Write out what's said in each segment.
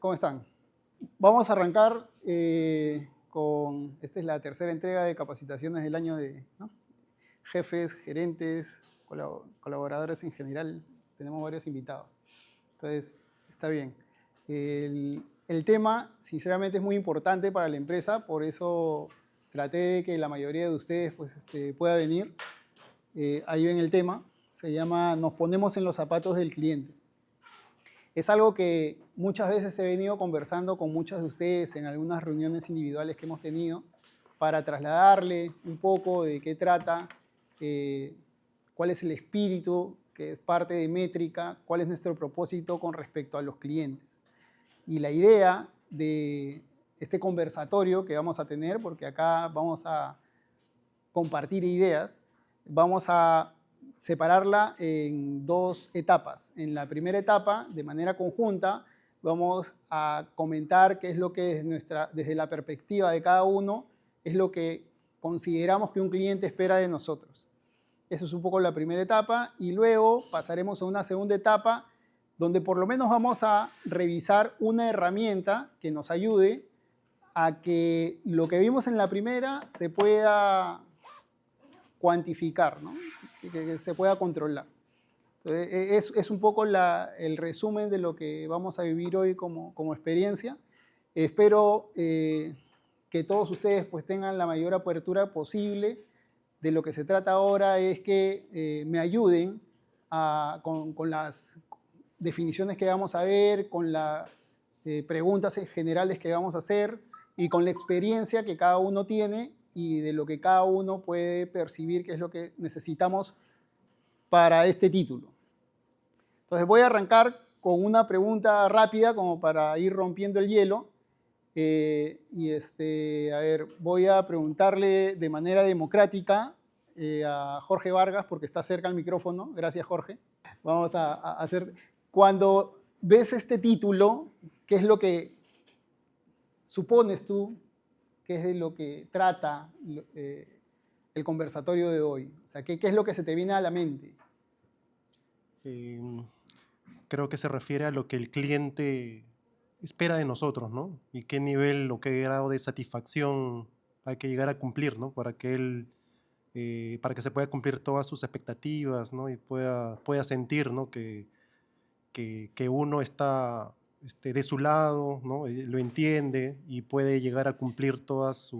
¿Cómo están? Vamos a arrancar con, esta es la tercera entrega de capacitaciones del año de, ¿no? Jefes, gerentes, colaboradores en general. Tenemos varios invitados. Entonces, está bien. El tema, sinceramente, es muy importante para la empresa, por eso traté de que la mayoría de ustedes pues, pueda venir. Ahí ven el tema. Se llama Nos ponemos en los zapatos del cliente. Es algo que muchas veces he venido conversando con muchos de ustedes en algunas reuniones individuales que hemos tenido para trasladarle un poco de qué trata, cuál es el espíritu, que es parte de Métrica, cuál es nuestro propósito con respecto a los clientes. Y la idea de este conversatorio que vamos a tener, porque acá vamos a compartir ideas, vamos a separarla en dos etapas. En la primera etapa, de manera conjunta, vamos a comentar qué es lo que desde la perspectiva de cada uno, es lo que consideramos que un cliente espera de nosotros. Eso es un poco la primera etapa y luego pasaremos a una segunda etapa donde por lo menos vamos a revisar una herramienta que nos ayude a que lo que vimos en la primera se pueda cuantificar, ¿no? Que se pueda controlar. Entonces, es un poco el resumen de lo que vamos a vivir hoy como experiencia. Espero que todos ustedes pues, tengan la mayor apertura posible. De lo que se trata ahora es que me ayuden con las definiciones que vamos a ver, con las preguntas generales que vamos a hacer y con la experiencia que cada uno tiene y de lo que cada uno puede percibir que es lo que necesitamos para este título. Entonces voy a arrancar con una pregunta rápida como para ir rompiendo el hielo. A ver, voy a preguntarle de manera democrática a Jorge Vargas, porque está cerca al micrófono. Gracias, Jorge. Vamos a hacer... Cuando ves este título, ¿qué es lo que supones tú que es de lo que trata el conversatorio de hoy? O sea, ¿qué es lo que se te viene a la mente? Creo que se refiere a lo que el cliente espera de nosotros, ¿no? Y qué nivel o qué grado de satisfacción hay que llegar a cumplir, ¿no? Para que se pueda cumplir todas sus expectativas, ¿no? Y pueda sentir, ¿no? Que uno está de su lado, ¿no? Lo entiende y puede llegar a cumplir todos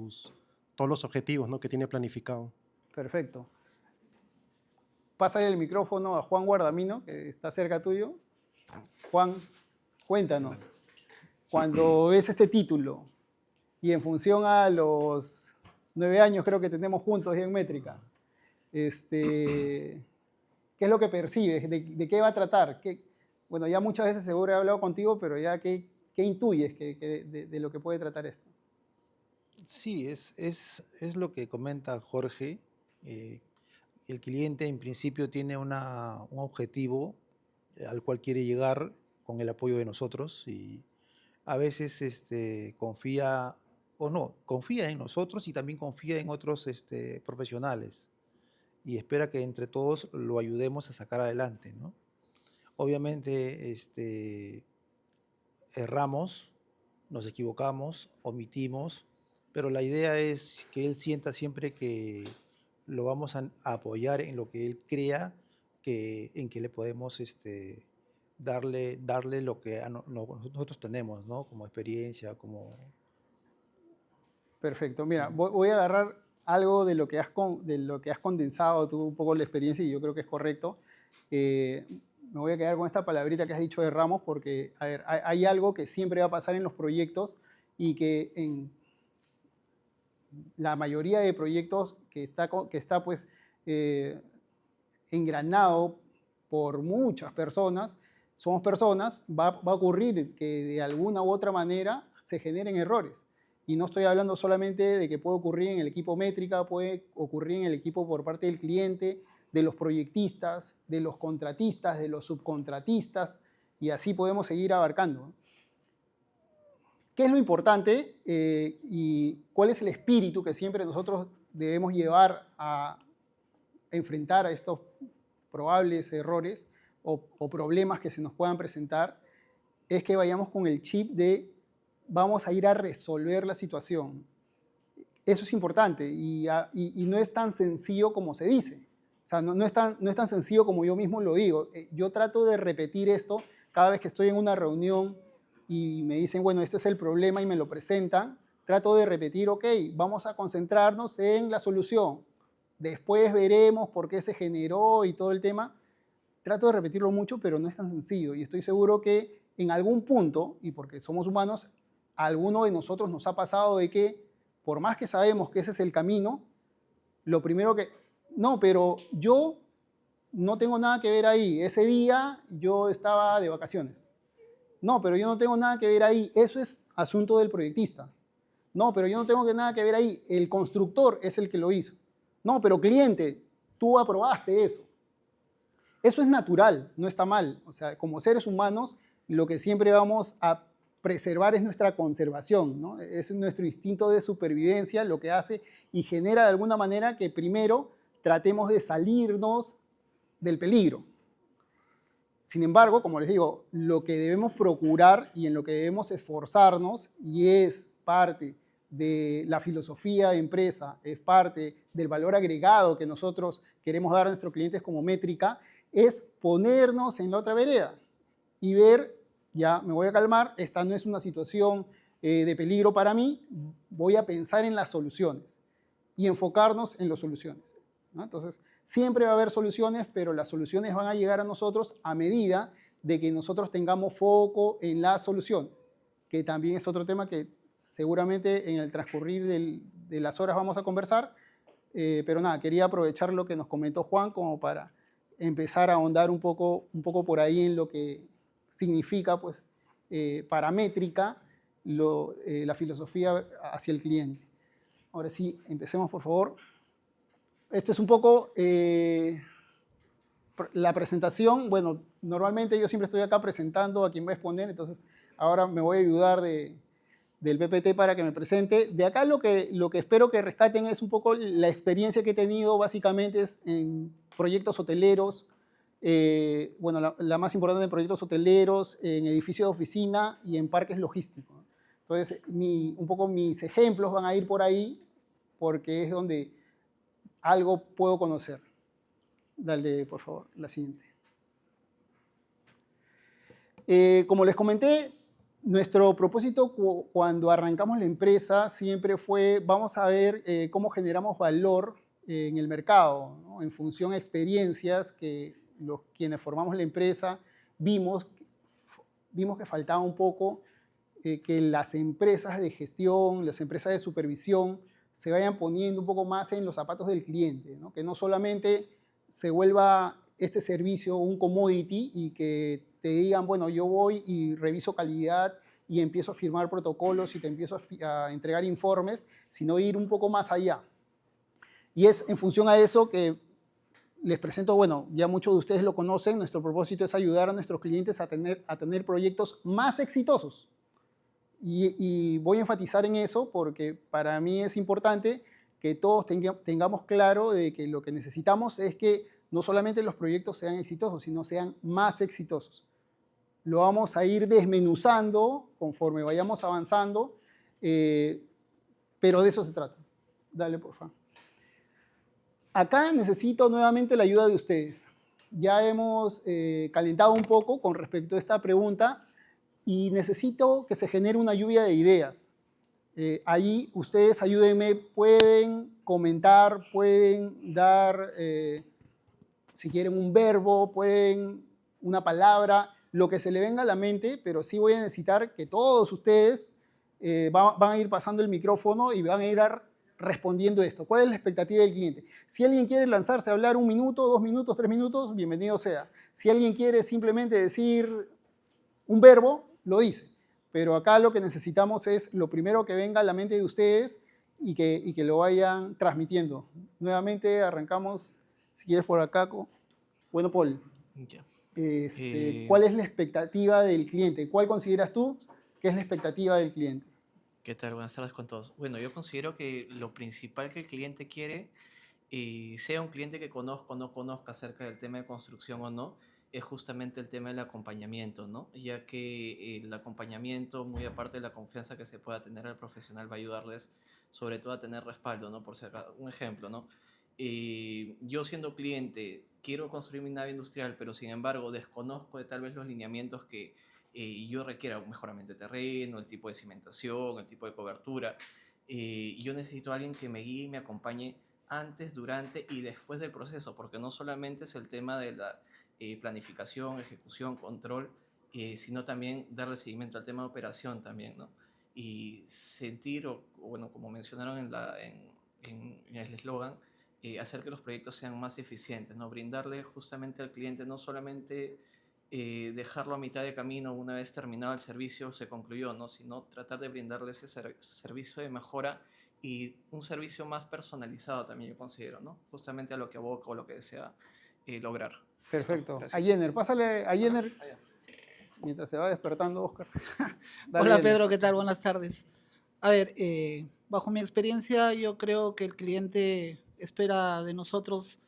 los objetivos, ¿no? Que tiene planificado. Perfecto. Pásale el micrófono a Juan Guardamino, que está cerca tuyo. Juan, cuéntanos, cuando ves este título y en función a los 9 años creo que tenemos juntos en Métrica, ¿qué es lo que percibes? ¿De qué va a tratar? Bueno, ya muchas veces seguro he hablado contigo, pero ya ¿qué intuyes de lo que puede tratar esto? Sí, es lo que comenta Jorge. El cliente en principio tiene un objetivo al cual quiere llegar con el apoyo de nosotros y a veces confía o no, confía en nosotros y también confía en otros profesionales y espera que entre todos lo ayudemos a sacar adelante, ¿no? Obviamente erramos, nos equivocamos, omitimos, pero la idea es que él sienta siempre que lo vamos a apoyar en lo que él crea en que le podemos darle lo que nosotros tenemos, ¿no? Como experiencia, como... Perfecto. Mira, voy a agarrar algo de lo que has condensado tú, un poco la experiencia, y yo creo que es correcto. Me voy a quedar con esta palabrita que has dicho de Ramos, porque a ver, hay algo que siempre va a pasar en los proyectos y que en la mayoría de proyectos que está pues, engranado por muchas personas, somos personas, va a ocurrir que de alguna u otra manera se generen errores. Y no estoy hablando solamente de que puede ocurrir en el equipo Métrica, puede ocurrir en el equipo por parte del cliente, de los proyectistas, de los contratistas, de los subcontratistas, y así podemos seguir abarcando. ¿Qué es lo importante y cuál es el espíritu que siempre nosotros debemos llevar a enfrentar a estos probables errores o problemas que se nos puedan presentar? es que vayamos con el chip de vamos a ir a resolver la situación. Eso es importante y no es tan sencillo como se dice. O sea, no es tan sencillo como yo mismo lo digo. Yo trato de repetir esto cada vez que estoy en una reunión y me dicen, bueno, este es el problema y me lo presentan. Trato de repetir, ok, vamos a concentrarnos en la solución. Después veremos por qué se generó y todo el tema. Trato de repetirlo mucho, pero no es tan sencillo. Y estoy seguro que en algún punto, y porque somos humanos, a alguno de nosotros nos ha pasado de que, por más que sabemos que ese es el camino, lo primero que, no, pero yo no tengo nada que ver ahí. Ese día yo estaba de vacaciones. No, pero yo no tengo nada que ver ahí. Eso es asunto del proyectista. No, pero yo no tengo nada que ver ahí. El constructor es el que lo hizo. No, pero cliente, tú aprobaste eso. Eso es natural, no está mal. O sea, como seres humanos, lo que siempre vamos a preservar es nuestra conservación, ¿no? Es nuestro instinto de supervivencia lo que hace y genera de alguna manera que primero tratemos de salirnos del peligro. Sin embargo, como les digo, lo que debemos procurar y en lo que debemos esforzarnos, y es parte de la filosofía de empresa, es parte del valor agregado que nosotros queremos dar a nuestros clientes como métrica, es ponernos en la otra vereda y ver, ya me voy a calmar, esta no es una situación de peligro para mí, voy a pensar en las soluciones y enfocarnos en las soluciones, ¿no? Entonces, siempre va a haber soluciones, pero las soluciones van a llegar a nosotros a medida de que nosotros tengamos foco en las soluciones, que también es otro tema que seguramente en el transcurrir de las horas vamos a conversar, pero nada, quería aprovechar lo que nos comentó Juan como para empezar a ahondar un poco por ahí en lo que significa pues, paramétrica la filosofía hacia el cliente. Ahora sí, empecemos por favor. Esto es un poco la presentación. Bueno, normalmente yo siempre estoy acá presentando a quien va a exponer, entonces ahora me voy a ayudar del PPT para que me presente. De acá lo que espero que rescaten es un poco la experiencia que he tenido básicamente es en proyectos hoteleros, bueno, la más importante en proyectos hoteleros, en edificios de oficina y en parques logísticos. Entonces, un poco mis ejemplos van a ir por ahí porque es donde algo puedo conocer. Dale, por favor, la siguiente. Como les comenté, nuestro propósito cuando arrancamos la empresa siempre fue, vamos a ver cómo generamos valor en el mercado, ¿no? En función a experiencias que quienes formamos la empresa vimos que faltaba un poco que las empresas de gestión, las empresas de supervisión se vayan poniendo un poco más en los zapatos del cliente, ¿no? Que no solamente se vuelva este servicio un commodity y que te digan, bueno, yo voy y reviso calidad y empiezo a firmar protocolos y te empiezo a entregar informes, sino ir un poco más allá. Y es en función a eso que les presento, bueno, ya muchos de ustedes lo conocen, nuestro propósito es ayudar a nuestros clientes a tener proyectos más exitosos. Y voy a enfatizar en eso porque para mí es importante que todos tengamos claro de que lo que necesitamos es que no solamente los proyectos sean exitosos, sino sean más exitosos. Lo vamos a ir desmenuzando conforme vayamos avanzando, pero de eso se trata. Dale, por favor. Acá necesito nuevamente la ayuda de ustedes. Ya hemos calentado un poco con respecto a esta pregunta y necesito que se genere una lluvia de ideas. Ahí ustedes ayúdenme, pueden comentar, pueden dar, si quieren, un verbo, pueden una palabra, lo que se le venga a la mente, pero sí voy a necesitar que todos ustedes van a ir pasando el micrófono y van a ir respondiendo esto. ¿Cuál es la expectativa del cliente? Si alguien quiere lanzarse a hablar 1 minuto, 2 minutos, 3 minutos, bienvenido sea. Si alguien quiere simplemente decir un verbo, lo dice. Pero acá lo que necesitamos es lo primero que venga a la mente de ustedes y que lo vayan transmitiendo. Nuevamente arrancamos, si quieres por acá. Bueno, Paul, Ya. ¿cuál es la expectativa del cliente? ¿Cuál consideras tú que es la expectativa del cliente? ¿Qué tal? Buenas tardes con todos. Bueno, yo considero que lo principal que el cliente quiere, sea un cliente que conozca o no conozca acerca del tema de construcción o no, es justamente el tema del acompañamiento, ¿no? Ya que el acompañamiento, muy aparte de la confianza que se pueda tener al profesional, va a ayudarles sobre todo a tener respaldo, ¿no? Por si acaso, un ejemplo, ¿no? Yo siendo cliente, quiero construir mi nave industrial, pero sin embargo desconozco de tal vez los lineamientos que yo requiera, un mejoramiento de terreno, el tipo de cimentación, el tipo de cobertura. Y yo necesito a alguien que me guíe y me acompañe antes, durante y después del proceso, porque no solamente es el tema de la planificación, ejecución, control, sino también darle seguimiento al tema de operación también, ¿no? Y sentir, o bueno, como mencionaron en el eslogan, hacer que los proyectos sean más eficientes, ¿no? Brindarle justamente al cliente no solamente dejarlo a mitad de camino una vez terminado el servicio, se concluyó, ¿no? Sino tratar de brindarle ese servicio de mejora y un servicio más personalizado también, yo considero, ¿no? Justamente a lo que aboca o lo que desea lograr. Perfecto. Gracias. A Jenner, pásale a Jenner mientras se va despertando, Oscar. Dale, Hola Jenner. Pedro, ¿qué tal? Buenas tardes. A ver, bajo mi experiencia, yo creo que el cliente espera de nosotros,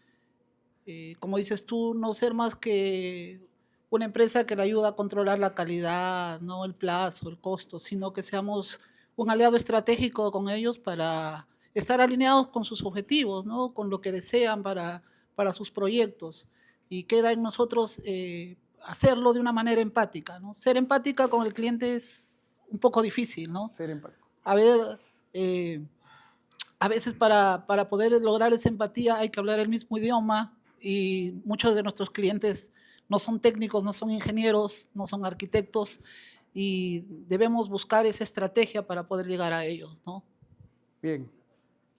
como dices tú, no ser más que una empresa que le ayuda a controlar la calidad, no el plazo, el costo, sino que seamos un aliado estratégico con ellos para estar alineados con sus objetivos, ¿no? Con lo que desean para sus proyectos. Y queda en nosotros hacerlo de una manera empática, ¿no? Ser empática con el cliente es un poco difícil, ¿no? Ser empático. A ver, a veces para poder lograr esa empatía hay que hablar el mismo idioma y muchos de nuestros clientes no son técnicos, no son ingenieros, no son arquitectos y debemos buscar esa estrategia para poder llegar a ellos, ¿no? Bien.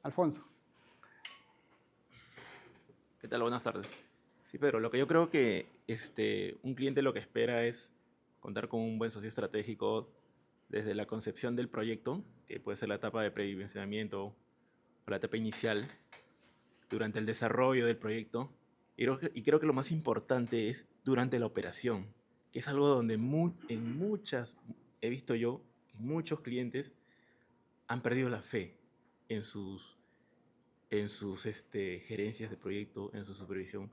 Alfonso. ¿Qué tal? Buenas tardes. Sí, Pedro, lo que yo creo que un cliente lo que espera es contar con un buen socio estratégico desde la concepción del proyecto, que puede ser la etapa de predimensionamiento o la etapa inicial, durante el desarrollo del proyecto, y creo que lo más importante es durante la operación, que es algo donde he visto yo, que muchos clientes han perdido la fe en sus gerencias de proyecto, en su supervisión.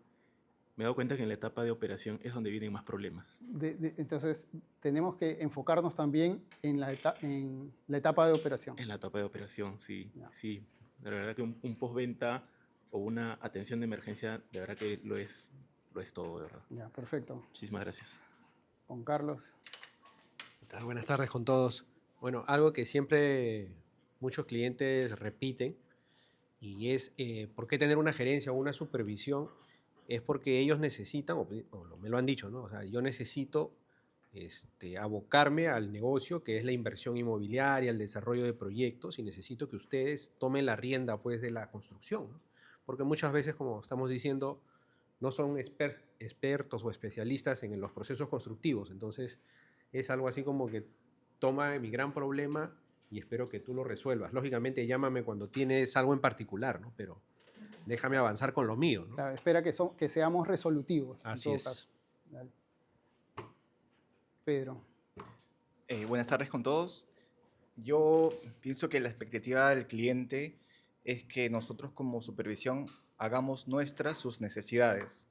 Me he dado cuenta que en la etapa de operación es donde vienen más problemas. Entonces, tenemos que enfocarnos también en la etapa de operación. En la etapa de operación, sí. Ya. Sí, de verdad que un postventa o una atención de emergencia, de verdad que lo es todo, de verdad. Ya, perfecto. Muchísimas gracias. Con Carlos. ¿Qué tal? Buenas tardes con todos. Bueno, algo que siempre muchos clientes repiten y es por qué tener una gerencia o una supervisión es porque ellos necesitan, o me lo han dicho, ¿no? O sea, yo necesito abocarme al negocio que es la inversión inmobiliaria, el desarrollo de proyectos y necesito que ustedes tomen la rienda pues de la construcción, ¿no? Porque muchas veces, como estamos diciendo, no son expertos o especialistas en los procesos constructivos. Entonces, es algo así como que toma mi gran problema y espero que tú lo resuelvas. Lógicamente, llámame cuando tienes algo en particular, ¿no? Pero déjame avanzar con lo mío, ¿no? Claro, espera que seamos resolutivos. Así en todo es. caso. Dale. Pedro. Buenas tardes con todos. Yo pienso que la expectativa del cliente es que nosotros como supervisión hagamos nuestras sus necesidades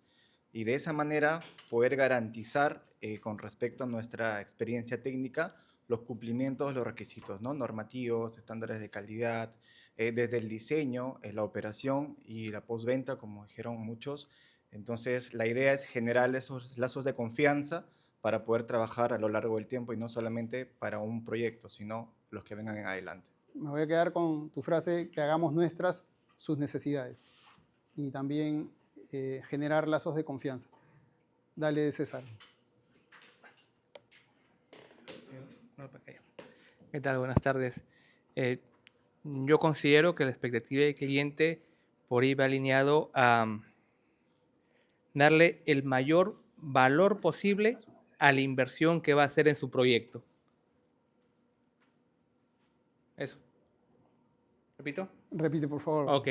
y de esa manera poder garantizar con respecto a nuestra experiencia técnica los cumplimientos, los requisitos, ¿no? Normativos, estándares de calidad, desde el diseño, la operación y la postventa, como dijeron muchos. Entonces, la idea es generar esos lazos de confianza para poder trabajar a lo largo del tiempo y no solamente para un proyecto, sino los que vengan en adelante. Me voy a quedar con tu frase, que hagamos nuestras sus necesidades y también generar lazos de confianza. Dale, César. ¿Qué tal? Buenas tardes. Yo considero que la expectativa del cliente por ahí va alineado a darle el mayor valor posible a la inversión que va a hacer en su proyecto. Eso. ¿Repito? Repite, por favor. Ok.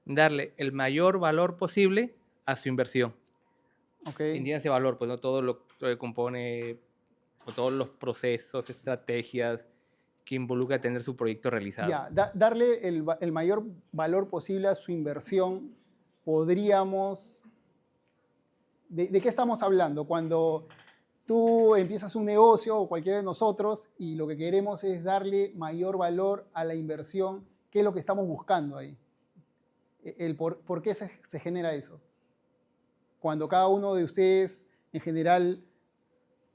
Darle el mayor valor posible a su inversión. Ok. Entiéndase valor, pues no todo lo que compone, o todos los procesos, estrategias que involucra tener su proyecto realizado. Ya, darle el mayor valor posible a su inversión, podríamos ¿De qué estamos hablando? Cuando tú empiezas un negocio o cualquiera de nosotros y lo que queremos es darle mayor valor a la inversión, ¿qué es lo que estamos buscando ahí? ¿Por qué se genera eso? Cuando cada uno de ustedes, en general,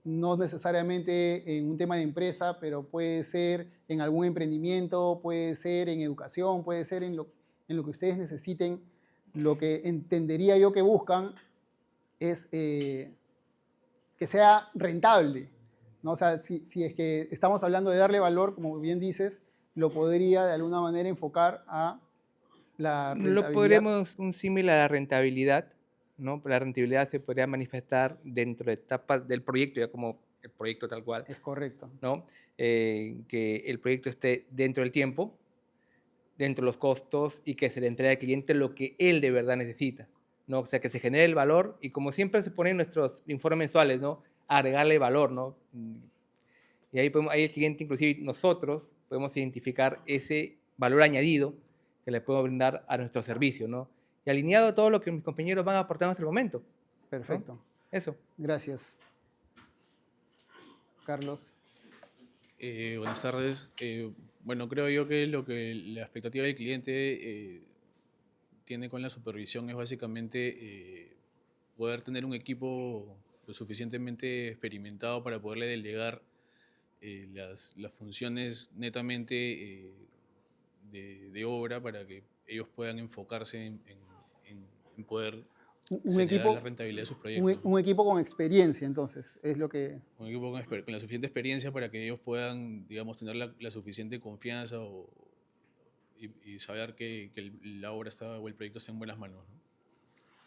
no necesariamente en un tema de empresa, pero puede ser en algún emprendimiento, puede ser en educación, puede ser en lo que ustedes necesiten, lo que entendería yo que buscan es que sea rentable, ¿no? O sea, si es que estamos hablando de darle valor, como bien dices, lo podría de alguna manera enfocar a la rentabilidad. Lo podremos un símil a la rentabilidad, ¿no? La rentabilidad se podría manifestar dentro de etapas del proyecto, ya como el proyecto tal cual, Es correcto. ¿no? Que el proyecto esté dentro del tiempo, dentro de los costos y que se le entregue al cliente lo que él de verdad necesita, ¿no? O sea, que se genere el valor y como siempre se pone en nuestros informes mensuales, ¿no? Agregarle valor, ¿no? Y ahí el cliente, inclusive nosotros, podemos identificar ese valor añadido que le podemos brindar a nuestro servicio, ¿no? Y alineado a todo lo que mis compañeros van aportando hasta el momento. Perfecto. ¿No? Eso. Gracias. Carlos. Buenas tardes. Bueno, creo yo que lo que la expectativa del cliente tiene con la supervisión es básicamente poder tener un equipo lo suficientemente experimentado para poderle delegar las funciones netamente de obra para que ellos puedan enfocarse en poder generar la rentabilidad de sus proyectos. Un equipo con experiencia, entonces, es lo que... Un equipo con la suficiente experiencia para que ellos puedan, digamos, tener la suficiente confianza y saber que la obra está o el proyecto está en buenas manos, ¿no?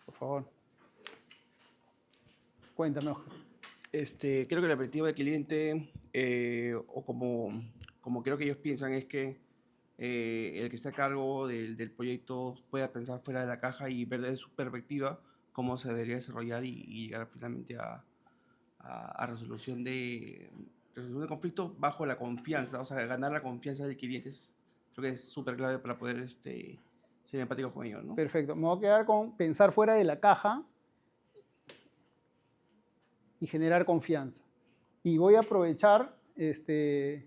Por favor. Cuéntame, Oscar. Creo que la perspectiva del cliente, o como creo que ellos piensan, es que el que está a cargo del proyecto pueda pensar fuera de la caja y ver desde su perspectiva cómo se debería desarrollar y llegar finalmente a resolución de conflictos bajo la confianza, o sea, ganar la confianza del cliente. Creo que es súper clave para poder ser empático con ellos, ¿no? Perfecto. Me voy a quedar con pensar fuera de la caja y generar confianza. Y voy a aprovechar, de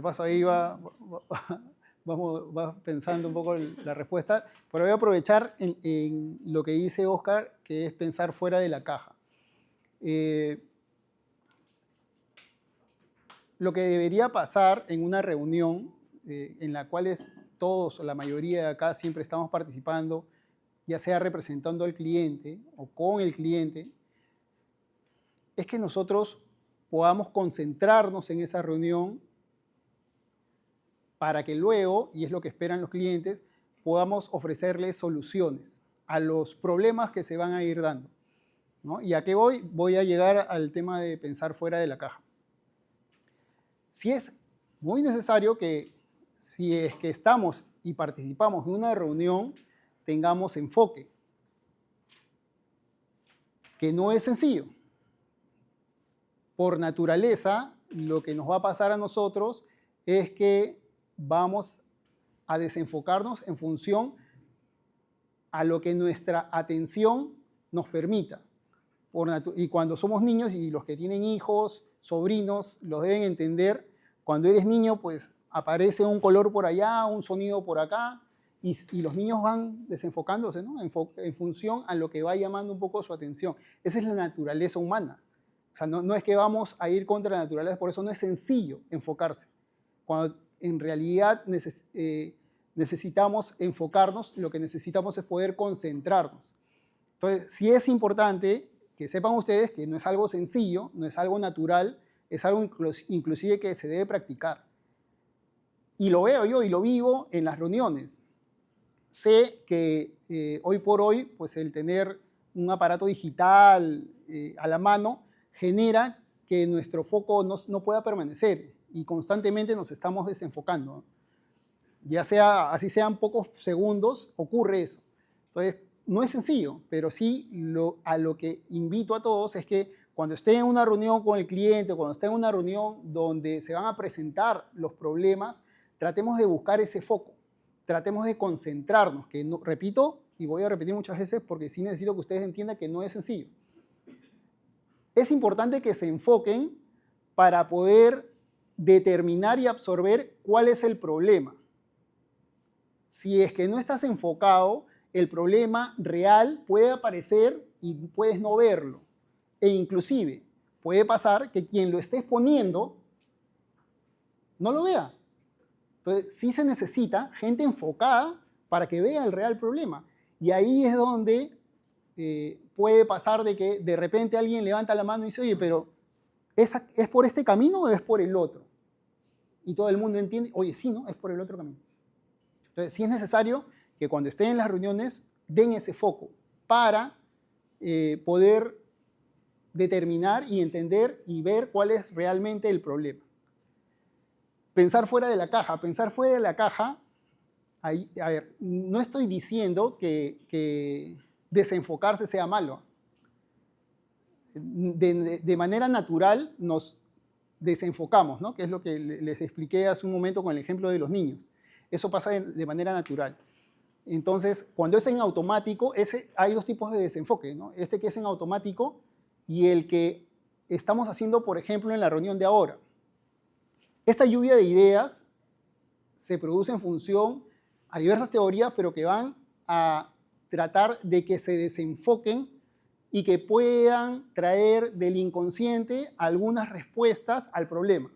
paso ahí va pensando un poco la respuesta, pero voy a aprovechar en lo que dice Oscar, que es pensar fuera de la caja. Lo que debería pasar en una reunión en la cual todos o la mayoría de acá siempre estamos participando, ya sea representando al cliente o con el cliente, es que nosotros podamos concentrarnos en esa reunión para que luego, y es lo que esperan los clientes, podamos ofrecerles soluciones a los problemas que se van a ir dando, ¿no? ¿Y a qué voy? Voy a llegar al tema de pensar fuera de la caja. Sí es muy necesario que, si es que estamos y participamos en una reunión, tengamos enfoque, que no es sencillo. Por naturaleza, lo que nos va a pasar a nosotros es que vamos a desenfocarnos en función a lo que nuestra atención nos permita. Y cuando somos niños, y los que tienen hijos, sobrinos, los deben entender, cuando eres niño, pues aparece un color por allá, un sonido por acá, y los niños van desenfocándose, ¿no? En función a lo que va llamando un poco su atención. Esa es la naturaleza humana. O sea, no es que vamos a ir contra la naturaleza, por eso no es sencillo enfocarse. Cuando en realidad necesitamos enfocarnos, lo que necesitamos es poder concentrarnos. Entonces, sí es importante que sepan ustedes que no es algo sencillo, no es algo natural, es algo inclusive que se debe practicar. Y lo veo yo y lo vivo en las reuniones. Sé que hoy por hoy, pues el tener un aparato digital a la mano genera que nuestro foco no pueda permanecer y constantemente nos estamos desenfocando. Ya sea, así sean pocos segundos, ocurre eso. Entonces, no es sencillo, pero sí a lo que invito a todos es que cuando estén en una reunión con el cliente, cuando estén en una reunión donde se van a presentar los problemas, tratemos de buscar ese foco, tratemos de concentrarnos, que no, repito, y voy a repetir muchas veces porque sí necesito que ustedes entiendan que no es sencillo. es importante que se enfoquen para poder determinar y absorber cuál es el problema. Si es que no estás enfocado, el problema real puede aparecer y puedes no verlo. E inclusive puede pasar que quien lo esté exponiendo no lo vea. Entonces, sí se necesita gente enfocada para que vea el real problema. Y ahí es donde puede pasar de que de repente alguien levanta la mano y dice, oye, pero ¿es por este camino o es por el otro? Y todo el mundo entiende, oye, sí, ¿no? Es por el otro camino. Entonces, sí es necesario que cuando estén en las reuniones den ese foco para poder determinar y entender y ver cuál es realmente el problema. Pensar fuera de la caja. Pensar fuera de la caja, a ver, no estoy diciendo que desenfocarse sea malo. De manera natural nos desenfocamos, ¿no? Que es lo que les expliqué hace un momento con el ejemplo de los niños. Eso pasa de manera natural. Entonces, cuando es en automático, hay dos tipos de desenfoque, ¿no? Este que es en automático y el que estamos haciendo, por ejemplo, en la reunión de ahora. Esta lluvia de ideas se produce en función a diversas teorías, pero que van a tratar de que se desenfoquen y que puedan traer del inconsciente algunas respuestas al problema.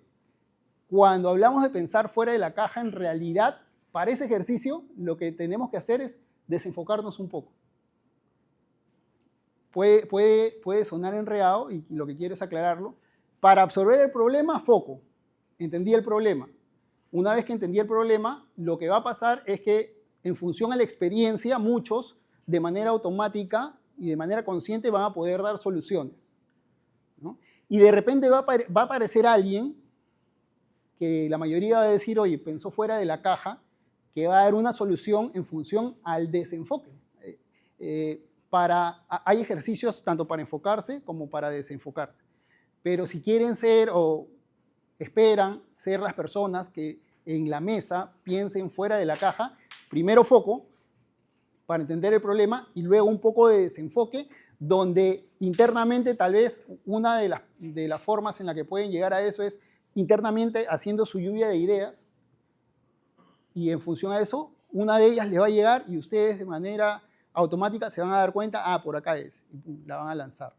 Cuando hablamos de pensar fuera de la caja, en realidad, para ese ejercicio, lo que tenemos que hacer es desenfocarnos un poco. Puede sonar enredado y lo que quiero es aclararlo. Para absorber el problema, foco. Entendí el problema. Una vez que entendí el problema, lo que va a pasar es que en función a la experiencia, muchos de manera automática y de manera consciente van a poder dar soluciones, ¿no? Y de repente va a aparecer alguien que la mayoría va a decir, oye, pensó fuera de la caja, que va a dar una solución en función al desenfoque. Hay ejercicios tanto para enfocarse como para desenfocarse. Pero si quieren ser o esperan ser las personas que en la mesa piensen fuera de la caja, primero foco para entender el problema y luego un poco de desenfoque, donde internamente tal vez una de las formas en la que pueden llegar a eso es internamente haciendo su lluvia de ideas y en función a eso, una de ellas les va a llegar y ustedes de manera automática se van a dar cuenta, por acá es, y la van a lanzar.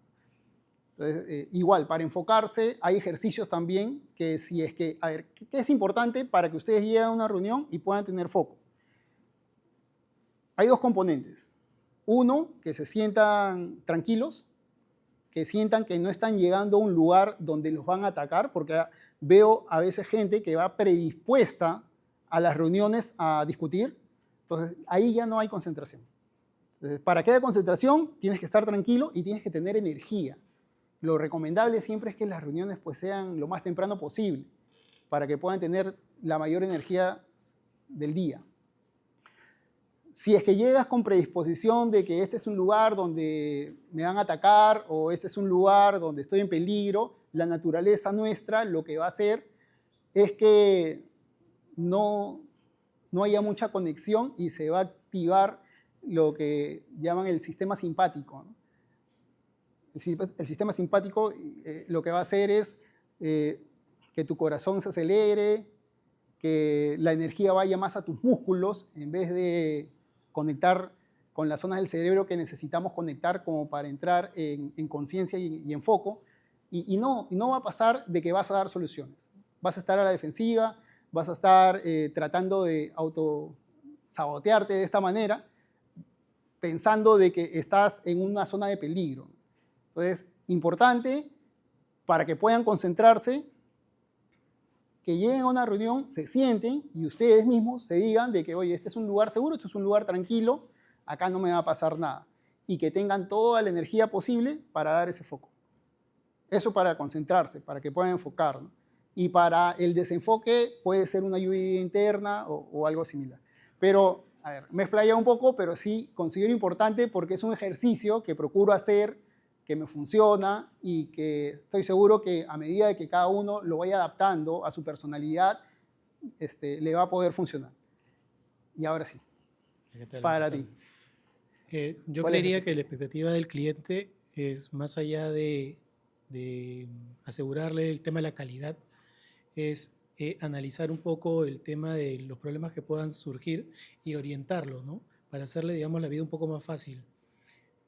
Entonces, igual, para enfocarse hay ejercicios también que si es que, a ver, ¿qué es importante para que ustedes lleguen a una reunión y puedan tener foco? Hay dos componentes. Uno, que se sientan tranquilos, que sientan que no están llegando a un lugar donde los van a atacar, porque veo a veces gente que va predispuesta a las reuniones a discutir, entonces ahí ya no hay concentración. Entonces, para que haya concentración, tienes que estar tranquilo y tienes que tener energía. Lo recomendable siempre es que las reuniones pues, sean lo más temprano posible, para que puedan tener la mayor energía del día. Si es que llegas con predisposición de que este es un lugar donde me van a atacar o este es un lugar donde estoy en peligro, la naturaleza nuestra lo que va a hacer es que no haya mucha conexión y se va a activar lo que llaman el sistema simpático, ¿no? El sistema simpático lo que va a hacer es que tu corazón se acelere, que la energía vaya más a tus músculos en vez de conectar con las zonas del cerebro que necesitamos conectar como para entrar en conciencia y en foco. Y no va a pasar de que vas a dar soluciones. Vas a estar a la defensiva, vas a estar tratando de autosabotearte de esta manera, pensando de que estás en una zona de peligro. Entonces, importante para que puedan concentrarse, que lleguen a una reunión, se sienten y ustedes mismos se digan de que, oye, este es un lugar seguro, este es un lugar tranquilo, acá no me va a pasar nada. Y que tengan toda la energía posible para dar ese foco. Eso para concentrarse, para que puedan enfocar, ¿no? Y para el desenfoque puede ser una lluvia interna o algo similar. Pero, a ver, me he explayado un poco, pero sí considero importante porque es un ejercicio que procuro hacer, que me funciona y que estoy seguro que a medida de que cada uno lo vaya adaptando a su personalidad, le va a poder funcionar. Y ahora sí, para ti. Yo ¿Cuál es creería el- que la expectativa del cliente es más allá de de asegurarle el tema de la calidad es analizar un poco el tema de los problemas que puedan surgir y orientarlo, ¿no? Para hacerle, digamos, la vida un poco más fácil.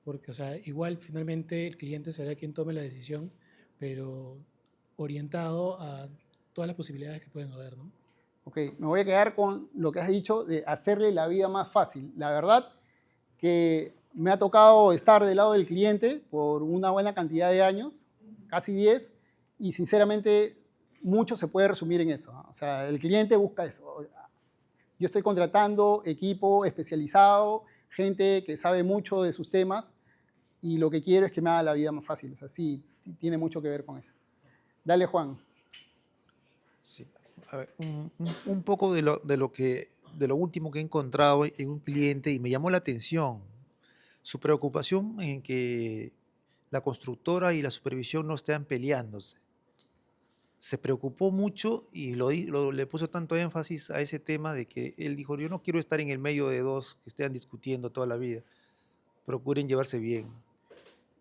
Porque, o sea, igual finalmente el cliente será quien tome la decisión, pero orientado a todas las posibilidades que pueden haber, ¿no? Ok, me voy a quedar con lo que has dicho de hacerle la vida más fácil. La verdad que me ha tocado estar del lado del cliente por una buena cantidad de años, casi 10, y sinceramente mucho se puede resumir en eso, ¿no? O sea, el cliente busca eso. Yo estoy contratando equipo especializado, gente que sabe mucho de sus temas, y lo que quiero es que me haga la vida más fácil. O sea, sí, tiene mucho que ver con eso. Dale, Juan. Sí. A ver, un poco de lo último que he encontrado en un cliente y me llamó la atención. Su preocupación en que la constructora y la supervisión no estén peleándose. Se preocupó mucho y le puso tanto énfasis a ese tema de que él dijo, yo no quiero estar en el medio de dos que estén discutiendo toda la vida. Procuren llevarse bien.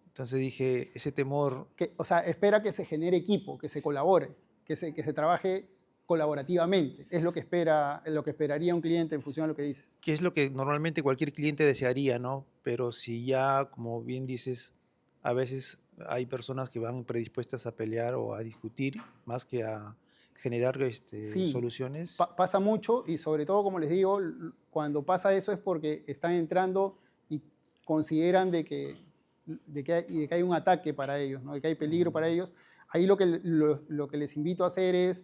Entonces dije, ese temor... O sea, espera que se genere equipo, que se colabore, que se trabaje colaborativamente. Es lo que esperaría un cliente en función a lo que dices. Que es lo que normalmente cualquier cliente desearía, ¿no? Pero si ya, como bien dices, a veces hay personas que van predispuestas a pelear o a discutir más que a generar Sí, soluciones. Pasa mucho y sobre todo, como les digo, cuando pasa eso es porque están entrando y consideran de que hay un ataque para ellos, ¿no? De que hay peligro para ellos. Ahí lo que les invito a hacer es,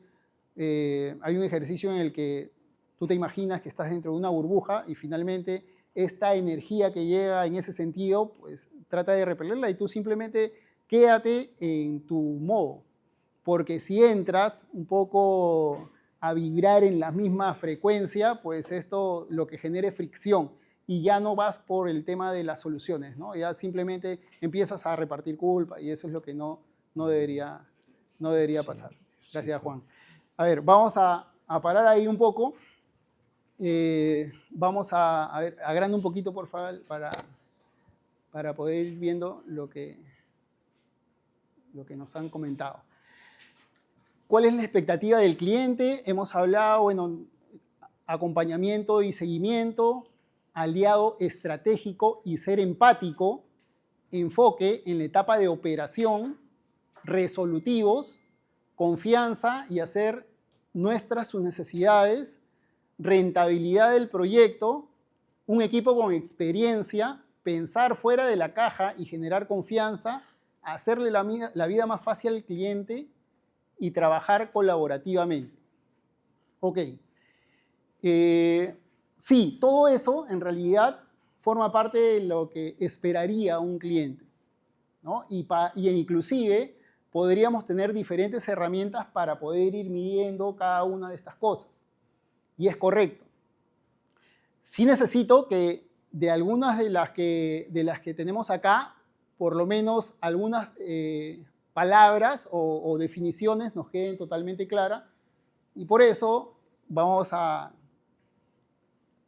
hay un ejercicio en el que tú te imaginas que estás dentro de una burbuja y finalmente esta energía que llega en ese sentido, pues trata de repelerla y tú simplemente quédate en tu modo. Porque si entras un poco a vibrar en la misma frecuencia, pues esto lo que genere fricción y ya no vas por el tema de las soluciones, ¿no? Ya simplemente empiezas a repartir culpa y eso es lo que no debería pasar. Gracias, Juan. A ver, vamos a parar ahí un poco. Vamos a ver, agranda un poquito, por favor, para poder ir viendo lo que nos han comentado. ¿Cuál es la expectativa del cliente? Hemos hablado, bueno, acompañamiento y seguimiento, aliado estratégico y ser empático, enfoque en la etapa de operación, resolutivos, confianza y hacer nuestras sus necesidades, rentabilidad del proyecto, un equipo con experiencia, pensar fuera de la caja y generar confianza, hacerle la vida más fácil al cliente y trabajar colaborativamente. Ok. Sí, todo eso en realidad forma parte de lo que esperaría un cliente, ¿no? Y inclusive podríamos tener diferentes herramientas para poder ir midiendo cada una de estas cosas. Y es correcto. Sí necesito que de algunas de las que tenemos acá, por lo menos algunas palabras o definiciones nos queden totalmente claras. Y por eso vamos a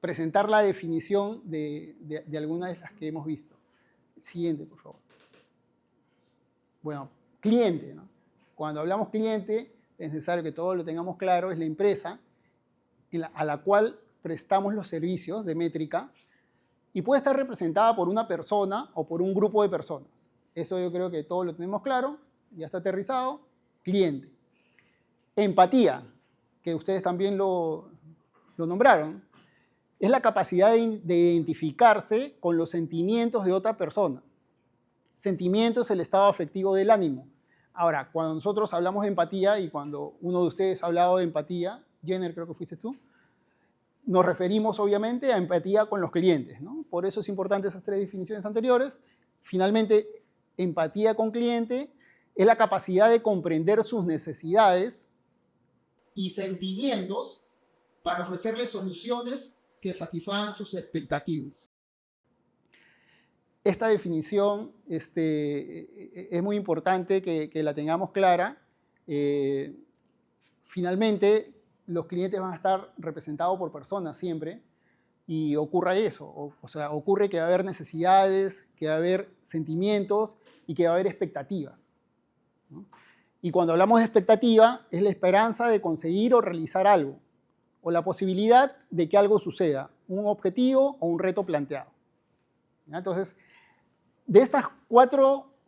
presentar la definición de algunas de las que hemos visto. Siguiente, por favor. Bueno, cliente, ¿no? Cuando hablamos cliente, es necesario que todos lo tengamos claro, es la empresa a la cual prestamos los servicios de métrica y puede estar representada por una persona o por un grupo de personas. Eso yo creo que todos lo tenemos claro, ya está aterrizado. Cliente. Empatía, que ustedes también lo nombraron, es la capacidad de identificarse con los sentimientos de otra persona. Sentimiento es el estado afectivo del ánimo. Ahora, cuando nosotros hablamos de empatía y cuando uno de ustedes ha hablado de empatía, Jenner, creo que fuiste tú, nos referimos obviamente a empatía con los clientes, ¿no? Por eso es importante esas tres definiciones anteriores. Finalmente, empatía con cliente es la capacidad de comprender sus necesidades y sentimientos para ofrecerles soluciones que satisfagan sus expectativas. Esta definición es muy importante que la tengamos clara. Finalmente, los clientes van a estar representados por personas siempre y ocurra eso. O sea, ocurre que va a haber necesidades, que va a haber sentimientos y que va a haber expectativas. ¿no? Y cuando hablamos de expectativa, es la esperanza de conseguir o realizar algo, o la posibilidad de que algo suceda, un objetivo o un reto planteado. ¿Ya? Entonces, de estas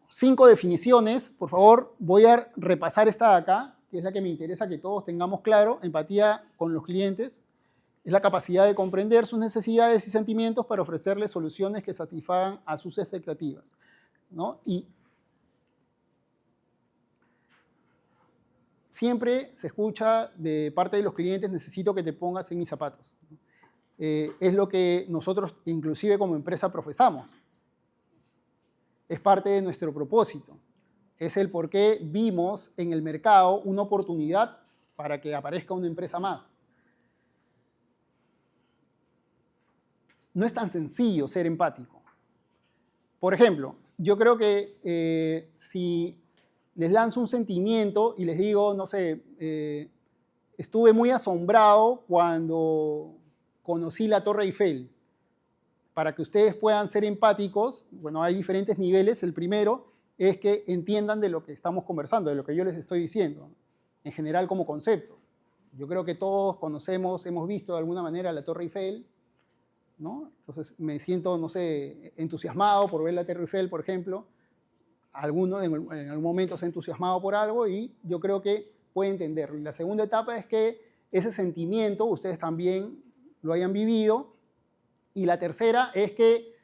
5 definiciones, por favor, voy a repasar esta de acá, que es la que me interesa que todos tengamos claro: empatía con los clientes. Es la capacidad de comprender sus necesidades y sentimientos para ofrecerles soluciones que satisfagan a sus expectativas, ¿no? Y siempre se escucha de parte de los clientes: necesito que te pongas en mis zapatos. Es lo que nosotros, inclusive como empresa, profesamos. Es parte de nuestro propósito. Es el por qué vimos en el mercado una oportunidad para que aparezca una empresa más. No es tan sencillo ser empático. Por ejemplo, yo creo que si les lanzo un sentimiento y les digo, no sé, estuve muy asombrado cuando conocí la Torre Eiffel. Para que ustedes puedan ser empáticos, bueno, hay diferentes niveles. El primero es que entiendan de lo que estamos conversando, de lo que yo les estoy diciendo, en general como concepto. Yo creo que todos conocemos, hemos visto de alguna manera la Torre Eiffel, ¿no? Entonces me siento, no sé, entusiasmado por ver la Torre Eiffel, por ejemplo. Alguno en algún momento se ha entusiasmado por algo y yo creo que puede entenderlo. Y la segunda etapa es que ese sentimiento ustedes también lo hayan vivido. Y la tercera es que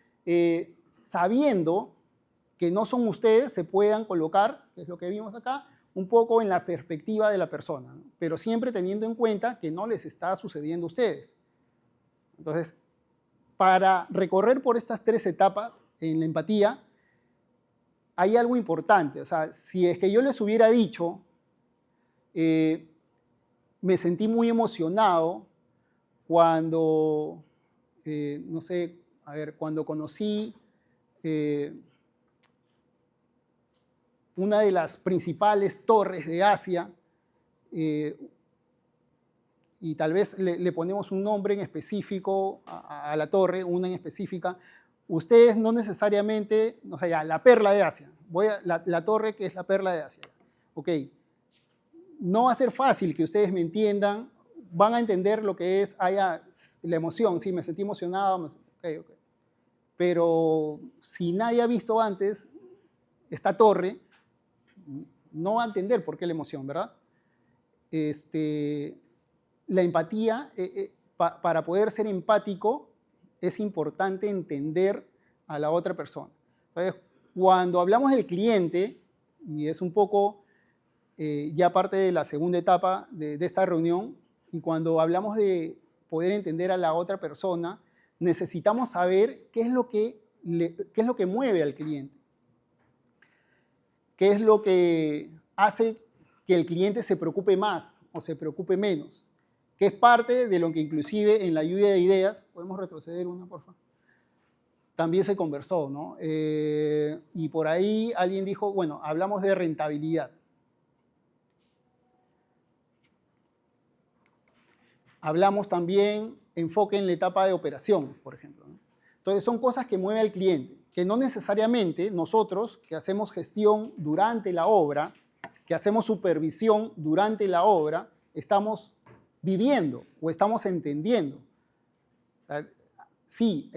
sabiendo que no son ustedes, se puedan colocar, que es lo que vimos acá, un poco en la perspectiva de la persona, ¿no? Pero siempre teniendo en cuenta que no les está sucediendo a ustedes. Entonces, para recorrer por estas 3 etapas en la empatía, hay algo importante. O sea, si es que yo les hubiera dicho, me sentí muy emocionado cuando, no sé, a ver, cuando conocí una de las principales torres de Asia, y tal vez le ponemos un nombre en específico a la torre, una en específica, ustedes no necesariamente, no sé, ya, la perla de Asia, la torre que es la perla de Asia, ok, no va a ser fácil que ustedes me entiendan, van a entender lo que es la emoción, sí, me sentí emocionado, okay. Pero si nadie ha visto antes esta torre, no va a entender por qué la emoción, ¿verdad? La empatía, para poder ser empático, es importante entender a la otra persona. Entonces, cuando hablamos del cliente, y es un poco ya parte de la segunda etapa de esta reunión, y cuando hablamos de poder entender a la otra persona, necesitamos saber qué es lo que mueve al cliente. ¿Qué es lo que hace que el cliente se preocupe más o se preocupe menos? Que es parte de lo que inclusive en la lluvia de ideas, podemos retroceder una, por favor, también se conversó, ¿no? Y por ahí alguien dijo, bueno, hablamos de rentabilidad. Hablamos también enfoque en la etapa de operación, por ejemplo, ¿no? Entonces son cosas que mueve al cliente, que no necesariamente nosotros, que hacemos gestión durante la obra, que hacemos supervisión durante la obra, estamos viviendo o estamos entendiendo. O sea, sí,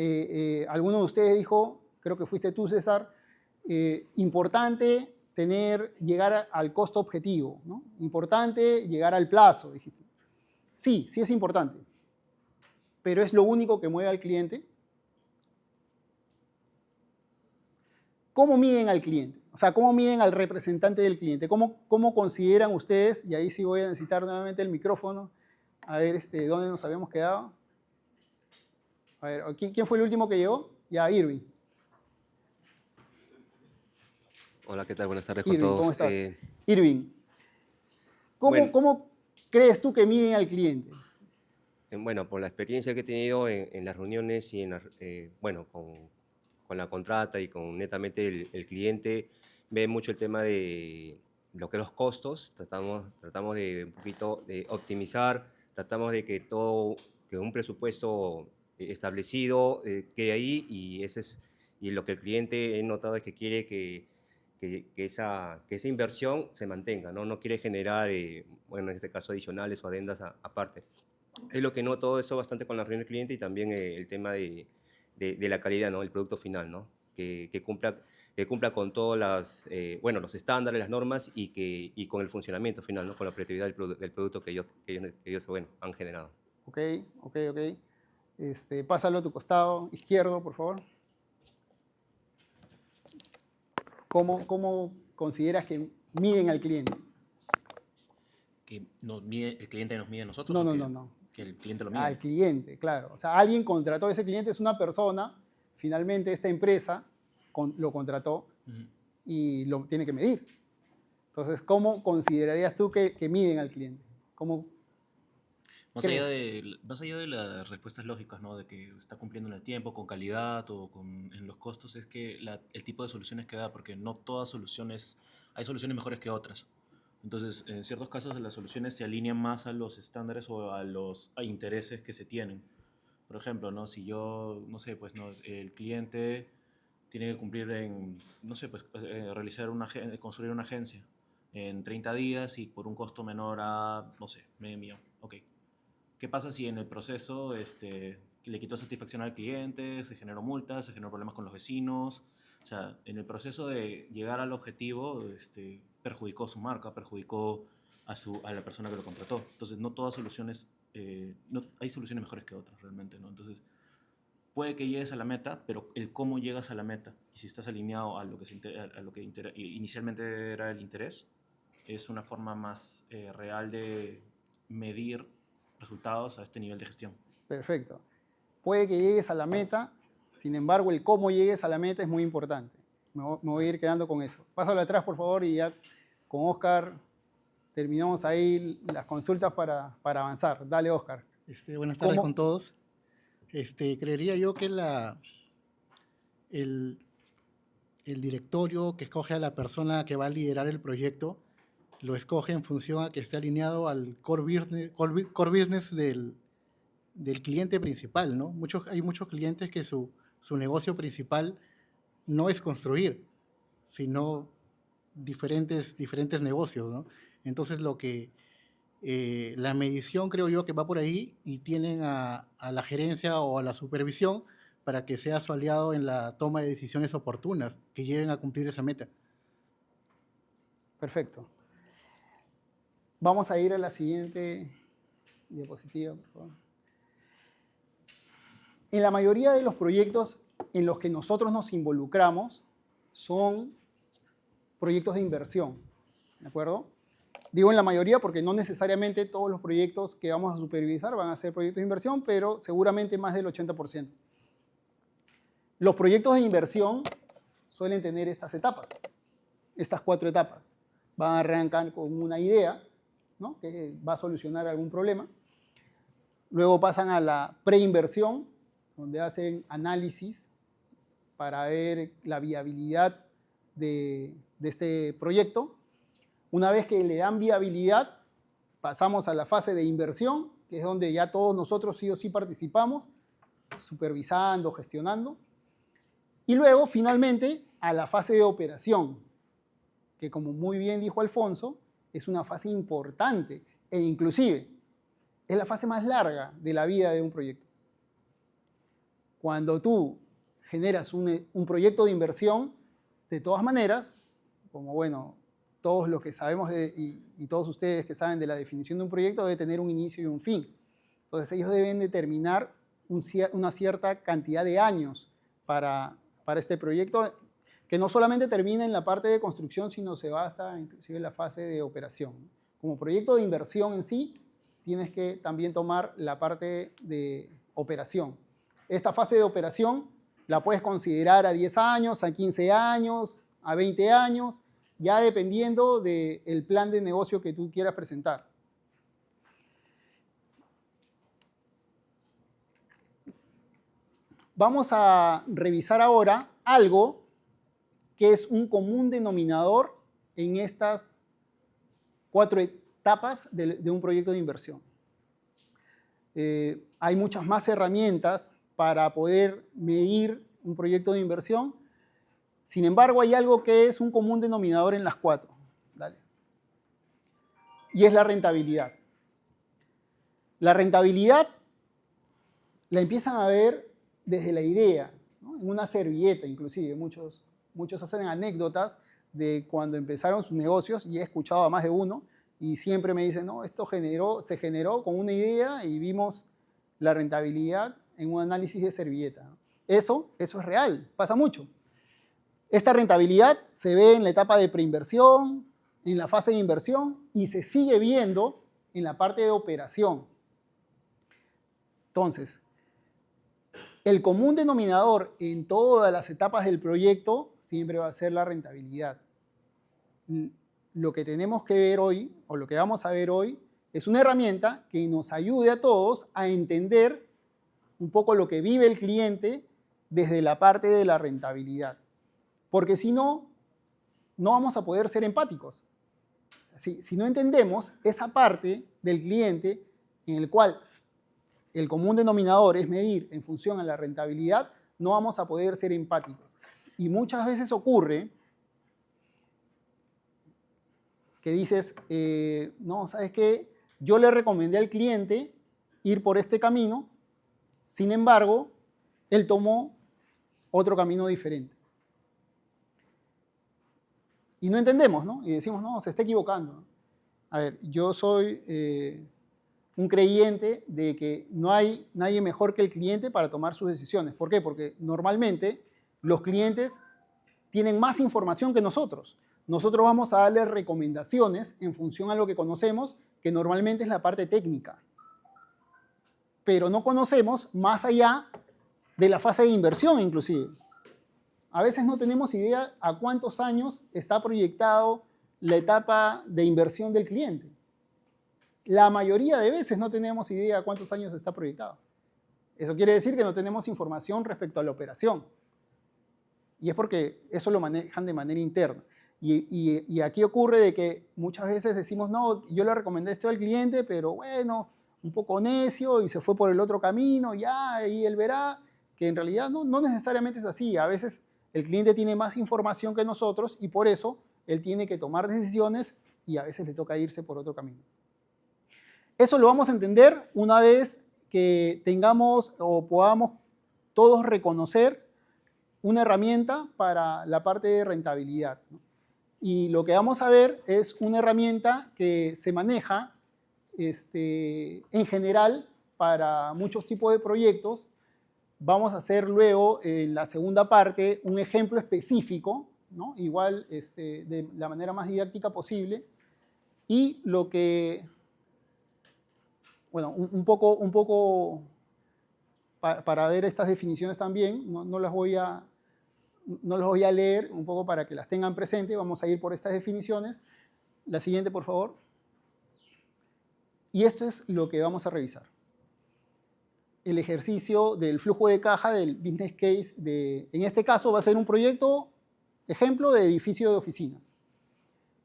alguno de ustedes dijo, creo que fuiste tú, César, importante llegar al costo objetivo, ¿no? Importante llegar al plazo, dijiste. Sí, sí es importante, pero ¿es lo único que mueve al cliente? ¿Cómo miden al cliente? O sea, ¿cómo miden al representante del cliente? ¿Cómo consideran ustedes? Y ahí sí voy a necesitar nuevamente el micrófono. A ver, ¿dónde nos habíamos quedado? A ver, ¿quién fue el último que llegó? Ya, Irving. Hola, ¿qué tal? Buenas tardes Irving, con todos. ¿cómo estás? Irving, ¿cómo crees tú que miden al cliente? Bueno, por la experiencia que he tenido en las reuniones y bueno, con la contrata y con netamente el cliente, ve mucho el tema de lo que los costos. Tratamos de un poquito de optimizar, tratamos de que un presupuesto establecido quede ahí, y ese es lo que el cliente he notado es que quiere que esa inversión se mantenga, ¿no? No quiere generar, bueno, en este caso adicionales o adendas aparte. Es lo que noto eso bastante con la reunión del cliente y también el tema de la calidad, ¿no? El producto final, ¿no? Que cumpla con todos bueno, los estándares, las normas y con el funcionamiento final, ¿no? Con la operatividad del producto que ellos bueno, han generado. Ok. Pásalo a tu costado izquierdo, por favor. ¿Cómo consideras que miden al cliente? ¿Que el cliente nos mide a nosotros? No. Que el cliente lo mide. Al cliente, claro. O sea, alguien contrató, ese cliente es una persona, finalmente esta empresa lo contrató y lo tiene que medir. Entonces, ¿cómo considerarías tú que miden al cliente? Más allá de las respuestas lógicas, ¿no? De que está cumpliendo en el tiempo, con calidad o en los costos, es que el tipo de soluciones que da, porque no todas soluciones, hay soluciones mejores que otras. Entonces, en ciertos casos las soluciones se alinean más a los estándares o a los intereses que se tienen. Por ejemplo, ¿no? Si yo, no sé, pues, ¿no? El cliente tiene que cumplir no sé, pues, construir una agencia en 30 días y por un costo menor a, no sé, $500,000. Ok. ¿Qué pasa si en el proceso le quitó satisfacción al cliente, se generó multas, se generó problemas con los vecinos? O sea, en el proceso de llegar al objetivo, perjudicó su marca, perjudicó a la persona que lo contrató. Entonces, no todas soluciones, hay soluciones mejores que otras realmente, ¿no? Entonces, puede que llegues a la meta, pero el cómo llegas a la meta y si estás alineado a lo que inicialmente era el interés, es una forma más real de medir resultados a este nivel de gestión. Perfecto. Puede que llegues a la meta, sin embargo, el cómo llegues a la meta es muy importante. Me voy a ir quedando con eso. Pásalo atrás, por favor, y ya con Oscar terminamos ahí las consultas para avanzar. Dale, Oscar. Buenas tardes con todos. Creería yo que el directorio que escoge a la persona que va a liderar el proyecto lo escoge en función a que esté alineado al core business del cliente principal, ¿no? Hay muchos clientes que su negocio principal no es construir, sino diferentes negocios, ¿no? Entonces, la medición creo yo que va por ahí y tienen a la gerencia o a la supervisión para que sea su aliado en la toma de decisiones oportunas que lleven a cumplir esa meta. Perfecto. Vamos a ir a la siguiente diapositiva, por favor. En la mayoría de los proyectos en los que nosotros nos involucramos son proyectos de inversión, ¿de acuerdo? Digo en la mayoría porque no necesariamente todos los proyectos que vamos a supervisar van a ser proyectos de inversión, pero seguramente más del 80%. Los proyectos de inversión suelen tener estas etapas, estas 4 etapas. Van a arrancar con una idea, ¿no? Que va a solucionar algún problema. Luego pasan a la preinversión, donde hacen análisis para ver la viabilidad de este proyecto. Una vez que le dan viabilidad, pasamos a la fase de inversión, que es donde ya todos nosotros sí o sí participamos, supervisando, gestionando. Y luego, finalmente, a la fase de operación, que como muy bien dijo Alfonso, es una fase importante e inclusive es la fase más larga de la vida de un proyecto. Cuando tú generas un proyecto de inversión, de todas maneras, como bueno, todos los que sabemos y todos ustedes que saben de la definición de un proyecto, debe tener un inicio y un fin. Entonces ellos deben determinar una cierta cantidad de años para este proyecto, que no solamente termina en la parte de construcción, sino se va hasta inclusive la fase de operación. Como proyecto de inversión en sí, tienes que también tomar la parte de operación. Esta fase de operación la puedes considerar a 10 años, a 15 años, a 20 años, ya dependiendo del plan de negocio que tú quieras presentar. Vamos a revisar ahora algo que es un común denominador en estas 4 etapas de un proyecto de inversión. Hay muchas más herramientas para poder medir un proyecto de inversión. Sin embargo, hay algo que es un común denominador en las 4. Dale. Y es la rentabilidad. La rentabilidad la empiezan a ver desde la idea, ¿no? En una servilleta inclusive. Muchos hacen anécdotas de cuando empezaron sus negocios, y he escuchado a más de uno, y siempre me dicen, no, esto se generó con una idea y vimos la rentabilidad en un análisis de servilleta. Eso es real, pasa mucho. Esta rentabilidad se ve en la etapa de preinversión, en la fase de inversión, y se sigue viendo en la parte de operación. Entonces, el común denominador en todas las etapas del proyecto siempre va a ser la rentabilidad. Lo que tenemos que ver hoy, o lo que vamos a ver hoy, es una herramienta que nos ayude a todos a entender un poco lo que vive el cliente desde la parte de la rentabilidad. Porque si no, no vamos a poder ser empáticos. Si no entendemos esa parte del cliente en el cual el común denominador es medir en función a la rentabilidad, no vamos a poder ser empáticos. Y muchas veces ocurre que dices, no, ¿sabes qué? Yo le recomendé al cliente ir por este camino, sin embargo, él tomó otro camino diferente. Y no entendemos, ¿no? Y decimos, no, se está equivocando. A ver, yo soy un creyente de que no hay nadie mejor que el cliente para tomar sus decisiones. ¿Por qué? Porque normalmente los clientes tienen más información que nosotros. Nosotros vamos a darles recomendaciones en función a lo que conocemos, que normalmente es la parte técnica. Pero no conocemos más allá de la fase de inversión, inclusive. A veces no tenemos idea a cuántos años está proyectado la etapa de inversión del cliente. La mayoría de veces no tenemos idea a cuántos años está proyectado. Eso quiere decir que no tenemos información respecto a la operación. Y es porque eso lo manejan de manera interna. Y aquí ocurre de que muchas veces decimos, no, yo le recomendé esto al cliente, pero bueno, un poco necio y se fue por el otro camino, ya, y él verá que en realidad no necesariamente es así. A veces el cliente tiene más información que nosotros y por eso él tiene que tomar decisiones y a veces le toca irse por otro camino. Eso lo vamos a entender una vez que tengamos o podamos todos reconocer una herramienta para la parte de rentabilidad, ¿no? Y lo que vamos a ver es una herramienta que se maneja en general para muchos tipos de proyectos. Vamos a hacer luego en la segunda parte un ejemplo específico, ¿no? Igual de la manera más didáctica posible. Y lo que, bueno, un poco para ver estas definiciones también, no las voy a leer, un poco para que las tengan presente. Vamos a ir por estas definiciones. La siguiente, por favor. Y esto es lo que vamos a revisar. El ejercicio del flujo de caja del business case. En este caso va a ser un proyecto, ejemplo, de edificio de oficinas.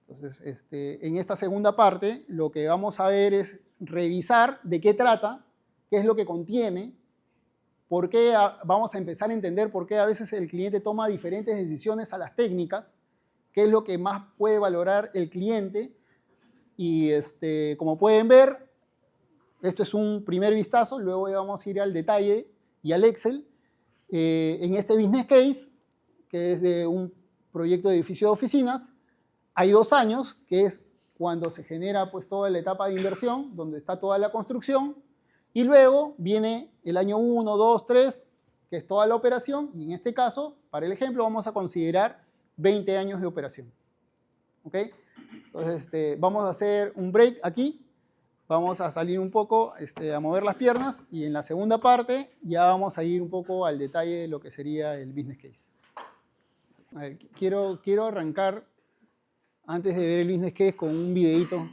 Entonces, en esta segunda parte, lo que vamos a ver es revisar de qué trata, qué es lo que contiene, por qué vamos a empezar a entender por qué a veces el cliente toma diferentes decisiones a las técnicas, qué es lo que más puede valorar el cliente. Y como pueden ver, esto es un primer vistazo, luego vamos a ir al detalle y al Excel. En este business case, que es de un proyecto de edificio de oficinas, hay 2 años, que es cuando se genera pues toda la etapa de inversión, donde está toda la construcción, y luego viene el año 1, 2, 3, que es toda la operación, y en este caso, para el ejemplo, vamos a considerar 20 años de operación. ¿Ok? Entonces, vamos a hacer un break aquí, vamos a salir un poco, a mover las piernas, y en la segunda parte ya vamos a ir un poco al detalle de lo que sería el business case. A ver, quiero arrancar, antes de ver el business case, con un videito.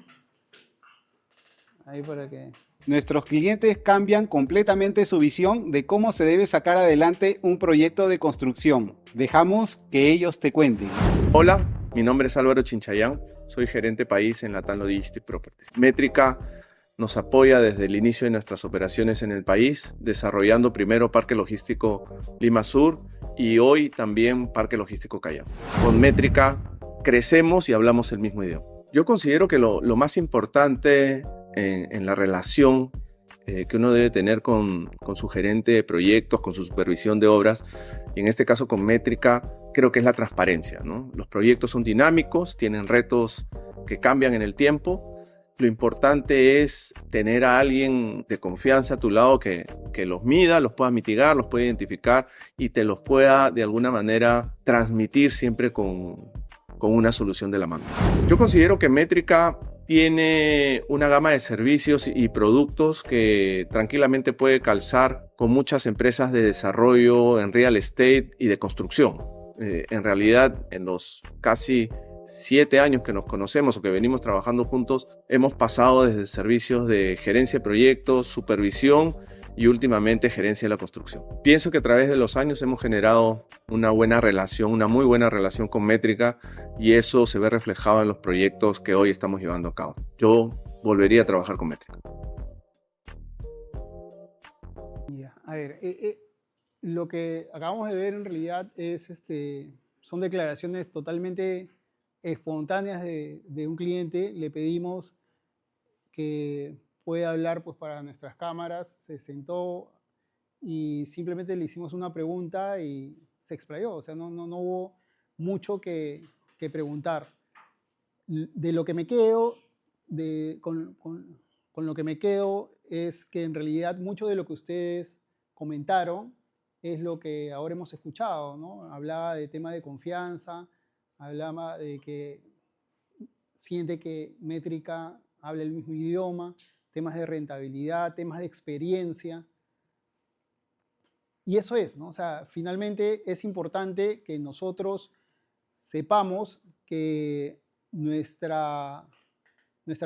Ahí para que... Nuestros clientes cambian completamente su visión de cómo se debe sacar adelante un proyecto de construcción. Dejamos que ellos te cuenten. Hola, mi nombre es Álvaro Chinchayán, soy gerente país en Latam Logistic Properties. Métrica nos apoya desde el inicio de nuestras operaciones en el país, desarrollando primero Parque Logístico Lima Sur y hoy también Parque Logístico Callao. Con Métrica crecemos y hablamos el mismo idioma. Yo considero que lo más importante en la relación que uno debe tener con su gerente de proyectos, con su supervisión de obras, y en este caso con Métrica, creo que es la transparencia, ¿no? Los proyectos son dinámicos, tienen retos que cambian en el tiempo. Lo importante es tener a alguien de confianza a tu lado que los mida, los pueda mitigar, los pueda identificar y te los pueda de alguna manera transmitir siempre con una solución de la mano. Yo considero que Métrica tiene una gama de servicios y productos que tranquilamente puede calzar con muchas empresas de desarrollo en real estate y de construcción. En realidad, en los casi 7 años que nos conocemos o que venimos trabajando juntos, hemos pasado desde servicios de gerencia de proyectos, supervisión y últimamente gerencia de la construcción. Pienso que a través de los años hemos generado una buena relación, una muy buena relación con Métrica y eso se ve reflejado en los proyectos que hoy estamos llevando a cabo. Yo volvería a trabajar con Métrica. A ver, lo que acabamos de ver en realidad es, son declaraciones totalmente espontáneas de un cliente. Le pedimos que pueda hablar pues, para nuestras cámaras, se sentó y simplemente le hicimos una pregunta y se explayó, o sea, no hubo mucho que preguntar. De lo que me quedo, con lo que me quedo es que en realidad mucho de lo que ustedes comentaron es lo que ahora hemos escuchado, ¿no? Hablaba de tema de confianza, hablaba de que siente que Métrica habla el mismo idioma, temas de rentabilidad, temas de experiencia. Y eso es, ¿no? O sea, finalmente es importante que nosotros sepamos que nuestra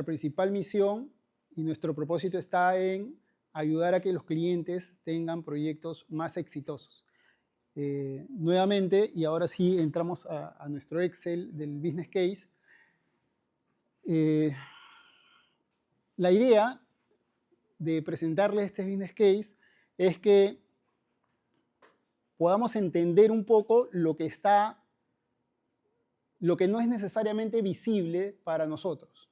principal misión y nuestro propósito está en ayudar a que los clientes tengan proyectos más exitosos. Nuevamente, y ahora sí entramos a nuestro Excel del business case, la idea de presentarles este business case es que podamos entender un poco lo que no es necesariamente visible para nosotros,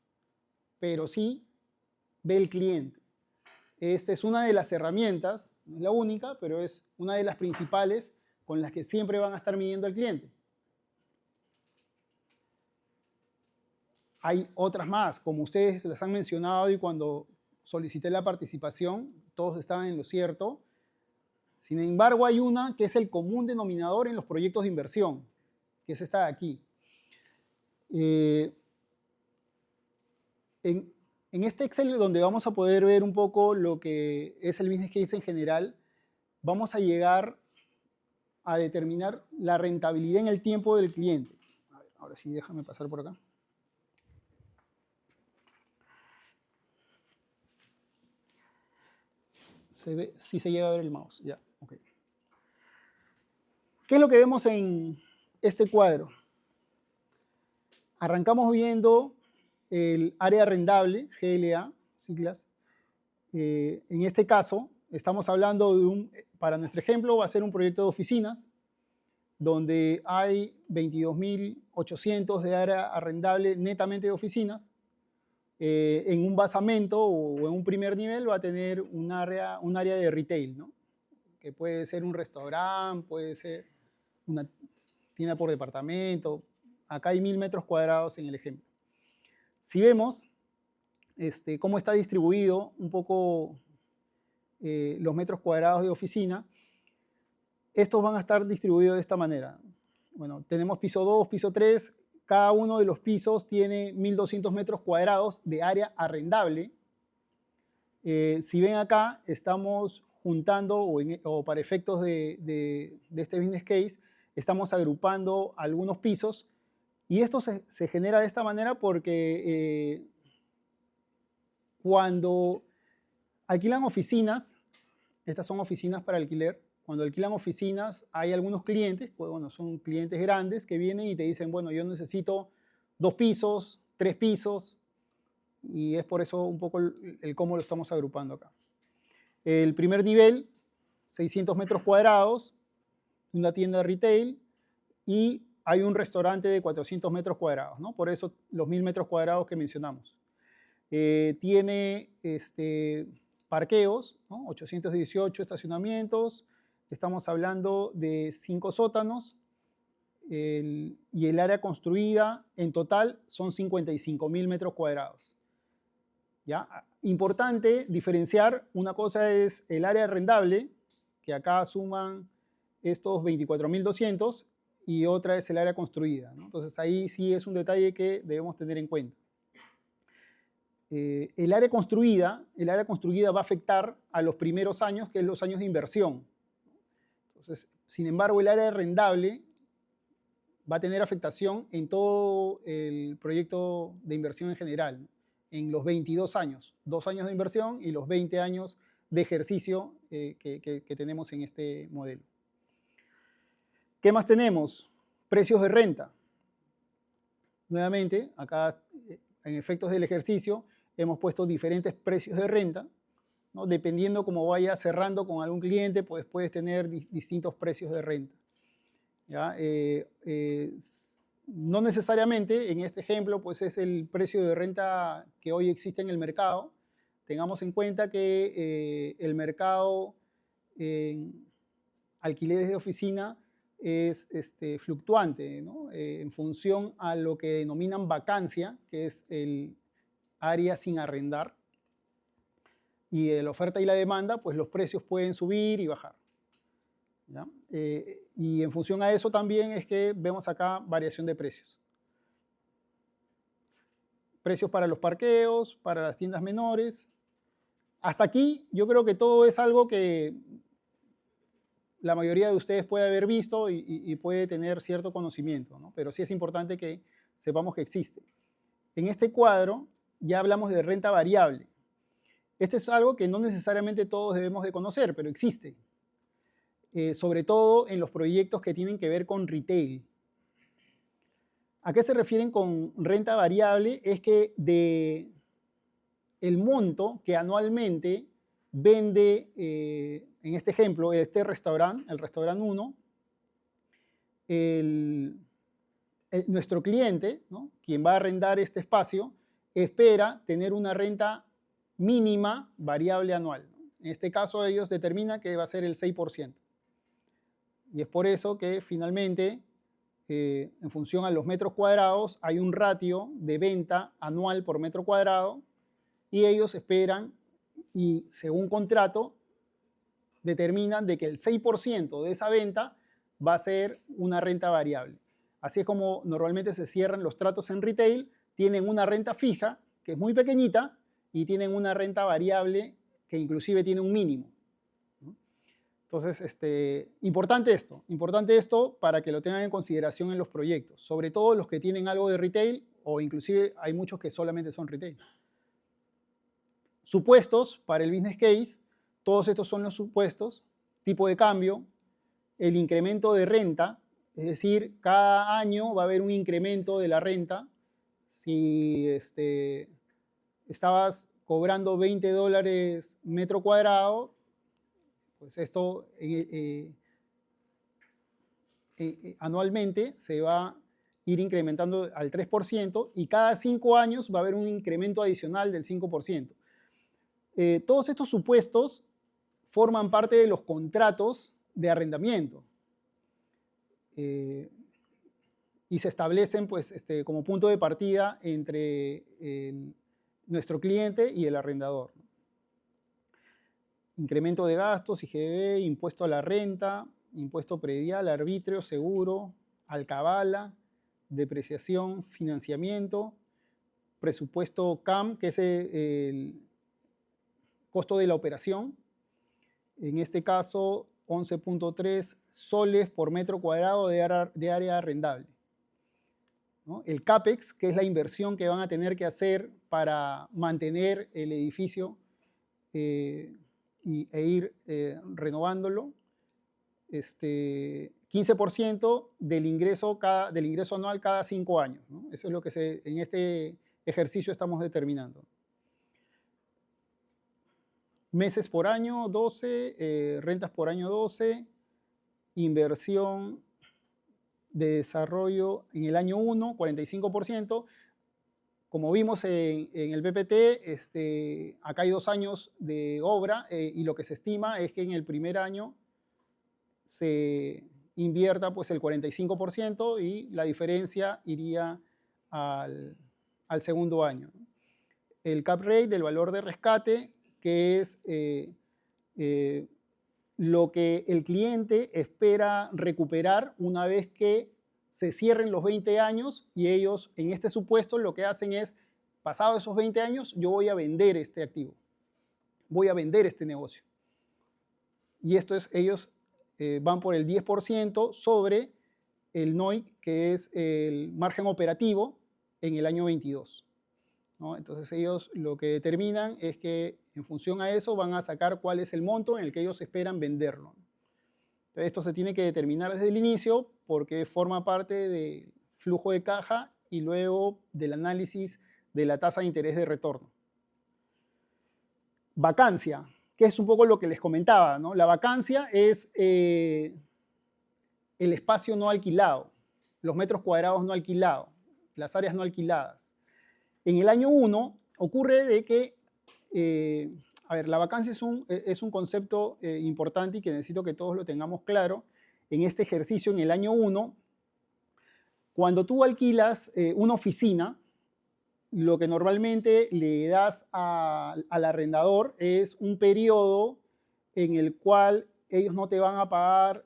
pero sí ve el cliente. Esta es una de las herramientas, no es la única, pero es una de las principales con las que siempre van a estar midiendo al cliente. Hay otras más, como ustedes las han mencionado y cuando solicité la participación, todos estaban en lo cierto. Sin embargo, hay una que es el común denominador en los proyectos de inversión, que es esta de aquí. En este Excel, donde vamos a poder ver un poco lo que es el business case en general, vamos a llegar a determinar la rentabilidad en el tiempo del cliente. A ver, ahora sí, déjame pasar por acá. Se ve, sí se llega a ver el mouse, ya, ok. ¿Qué es lo que vemos en este cuadro? Arrancamos viendo el área arrendable, GLA, siglas. En este caso, estamos hablando de para nuestro ejemplo, va a ser un proyecto de oficinas, donde hay 22.800 de área arrendable netamente de oficinas. En un basamento o en un primer nivel va a tener un área de retail, ¿no? Que puede ser un restaurante, puede ser una tienda por departamento. Acá hay 1.000 metros cuadrados en el ejemplo. Si vemos cómo está distribuido un poco los metros cuadrados de oficina, estos van a estar distribuidos de esta manera. Bueno, tenemos piso 2, piso 3, cada uno de los pisos tiene 1.200 metros cuadrados de área arrendable. Si ven acá, estamos juntando, o para efectos de este business case, estamos agrupando algunos pisos. Y esto se genera de esta manera porque cuando alquilan oficinas, estas son oficinas para alquiler, cuando alquilan oficinas hay algunos clientes, pues bueno, son clientes grandes que vienen y te dicen, bueno, yo necesito 2 pisos, 3 pisos, y es por eso un poco el cómo lo estamos agrupando acá. El primer nivel, 600 metros cuadrados, una tienda de retail y hay un restaurante de 400 metros cuadrados, ¿no? Por eso los 1000 metros cuadrados que mencionamos. Tiene parqueos, ¿no? 818 estacionamientos, estamos hablando de 5 sótanos y el área construida en total son 55.000 metros cuadrados. ¿Ya? Importante diferenciar, una cosa es el área arrendable, que acá suman estos 24.200, y otra es el área construida, ¿no? Entonces ahí sí es un detalle que debemos tener en cuenta. El área construida va a afectar a los primeros años, que es los años de inversión. Entonces, sin embargo, el área arrendable va a tener afectación en todo el proyecto de inversión en general, ¿no? En los 22 años, 2 años de inversión y los 20 años de ejercicio que tenemos en este modelo. ¿Qué más tenemos? Precios de renta. Nuevamente, acá en efectos del ejercicio hemos puesto diferentes precios de renta, ¿no? Dependiendo cómo vaya cerrando con algún cliente, pues puedes tener distintos precios de renta. ¿Ya? No necesariamente en este ejemplo pues es el precio de renta que hoy existe en el mercado. Tengamos en cuenta que el mercado en alquileres de oficina es fluctuante, ¿no? En función a lo que denominan vacancia, que es el área sin arrendar, y de la oferta y la demanda, pues los precios pueden subir y bajar. ¿Ya? Y en función a eso también es que vemos acá variación de precios. Precios para los parqueos, para las tiendas menores. Hasta aquí yo creo que todo es algo que la mayoría de ustedes puede haber visto y puede tener cierto conocimiento, ¿no? Pero sí es importante que sepamos que existe. En este cuadro ya hablamos de renta variable. Este es algo que no necesariamente todos debemos de conocer, pero existe. Sobre todo en los proyectos que tienen que ver con retail. ¿A qué se refieren con renta variable? Es que el monto que anualmente vende, en este ejemplo, este restaurante, el restaurante 1, nuestro cliente, ¿no? Quien va a arrendar este espacio, espera tener una renta mínima variable anual, ¿no? En este caso ellos determinan que va a ser el 6%. Y es por eso que finalmente, en función a los metros cuadrados, hay un ratio de venta anual por metro cuadrado y ellos esperan y según contrato determinan de que el 6% de esa venta va a ser una renta variable. Así es como normalmente se cierran los tratos en retail, tienen una renta fija que es muy pequeñita y tienen una renta variable que inclusive tiene un mínimo. Entonces, importante esto para que lo tengan en consideración en los proyectos, sobre todo los que tienen algo de retail o inclusive hay muchos que solamente son retail. Supuestos para el business case, todos estos son los supuestos, tipo de cambio, el incremento de renta, es decir, cada año va a haber un incremento de la renta. Si estabas cobrando $20 metro cuadrado, pues esto anualmente se va a ir incrementando al 3% y cada 5 años va a haber un incremento adicional del 5%. Todos estos supuestos forman parte de los contratos de arrendamiento y se establecen pues, como punto de partida entre nuestro cliente y el arrendador. Incremento de gastos, IGB, impuesto a la renta, impuesto predial, arbitrio, seguro, alcabala, depreciación, financiamiento, presupuesto CAM, que es el costo de la operación. En este caso, 11.3 soles por metro cuadrado de área arrendable, ¿no? El CAPEX, que es la inversión que van a tener que hacer para mantener el edificio e ir renovándolo. 15% del ingreso anual cada 5 años, ¿no? Eso es lo que en este ejercicio estamos determinando. Meses por año, 12. Rentas por año, 12. Inversión de desarrollo en el año 1, 45%. Como vimos en el PPT, acá hay 2 años de obra y lo que se estima es que en el primer año se invierta pues, el 45% y la diferencia iría al segundo año. El cap rate del valor de rescate, que es lo que el cliente espera recuperar una vez que se cierren los 20 años y ellos en este supuesto lo que hacen es, pasados esos 20 años, yo voy a vender este activo, voy a vender este negocio. Y esto es, ellos van por el 10% sobre el NOI, que es el margen operativo en el año 22. ¿No? Entonces ellos lo que determinan es que en función a eso van a sacar cuál es el monto en el que ellos esperan venderlo. Esto se tiene que determinar desde el inicio porque forma parte del flujo de caja y luego del análisis de la tasa de interés de retorno. Vacancia, que es un poco lo que les comentaba, ¿no? La vacancia es el espacio no alquilado, los metros cuadrados no alquilados, las áreas no alquiladas. En el año 1 ocurre de que, la vacancia es un concepto importante y que necesito que todos lo tengamos claro. En este ejercicio, en el año 1, cuando tú alquilas una oficina, lo que normalmente le das al arrendador es un periodo en el cual ellos no te van a pagar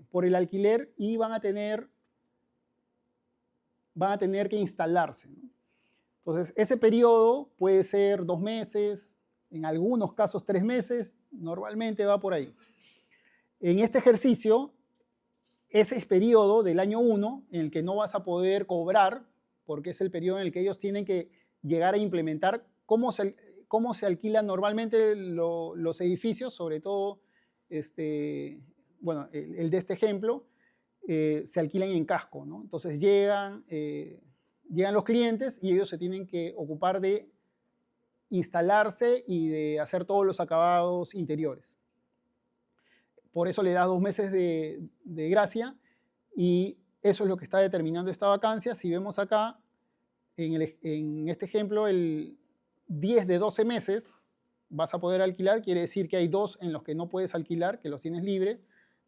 por el alquiler y van a tener que instalarse, ¿no? Entonces, ese periodo puede ser 2 meses, en algunos casos 3 meses, normalmente va por ahí. En este ejercicio, ese es periodo del año 1 en el que no vas a poder cobrar, porque es el periodo en el que ellos tienen que llegar a implementar cómo se alquilan normalmente los edificios, sobre todo el de este ejemplo, se alquilan en casco, ¿no? Entonces llegan los clientes y ellos se tienen que ocupar de instalarse y de hacer todos los acabados interiores. Por eso le da 2 meses de gracia y eso es lo que está determinando esta vacancia. Si vemos acá, en este ejemplo, el 10 de 12 meses vas a poder alquilar, quiere decir que hay 2 en los que no puedes alquilar, que los tienes libres,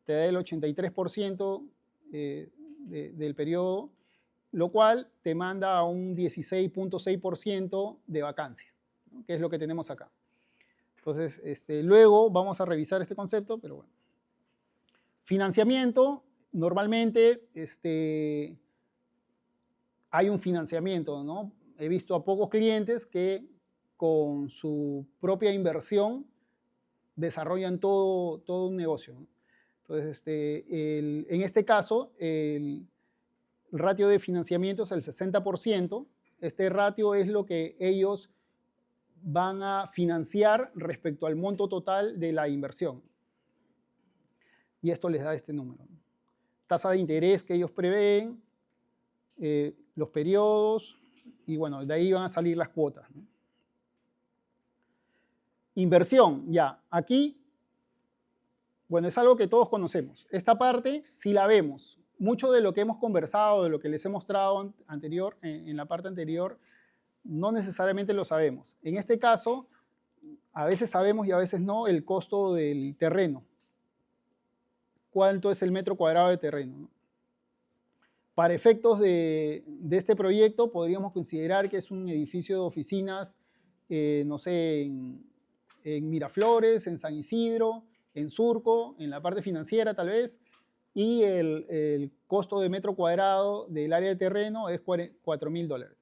te da el 83% del periodo, lo cual te manda a un 16.6% de vacancia, ¿no? Que es lo que tenemos acá. Entonces, luego vamos a revisar este concepto, pero bueno. Financiamiento, normalmente hay un financiamiento, ¿no? He visto a pocos clientes que con su propia inversión desarrollan todo un negocio, ¿no? Entonces, en este caso, el ratio de financiamiento es el 60%. Este ratio es lo que ellos van a financiar respecto al monto total de la inversión. Y esto les da este número, ¿no? Tasa de interés que ellos prevén, los periodos, y bueno, de ahí van a salir las cuotas, ¿no? Inversión, ya, aquí, bueno, es algo que todos conocemos. Esta parte sí la vemos. Mucho de lo que hemos conversado, de lo que les he mostrado en la parte anterior, no necesariamente lo sabemos. En este caso, a veces sabemos y a veces no el costo del terreno. ¿Cuánto es el metro cuadrado de terreno, ¿no? Para efectos de este proyecto, podríamos considerar que es un edificio de oficinas, no sé, en Miraflores, en San Isidro, en Surco, en la parte financiera tal vez, y el costo de metro cuadrado del área de terreno es $4,000.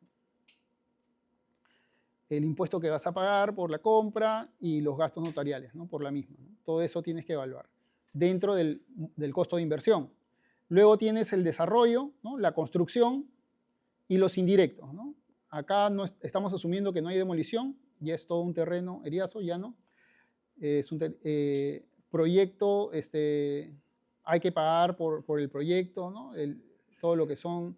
El impuesto que vas a pagar por la compra y los gastos notariales, ¿no? Por la misma, ¿no? Todo eso tienes que evaluar dentro del costo de inversión. Luego tienes el desarrollo, ¿no? La construcción y los indirectos, ¿no? Acá no estamos asumiendo que no hay demolición, ya es todo un terreno eriazo, ya no. Es un proyecto, hay que pagar por el proyecto, ¿no? Todo lo que son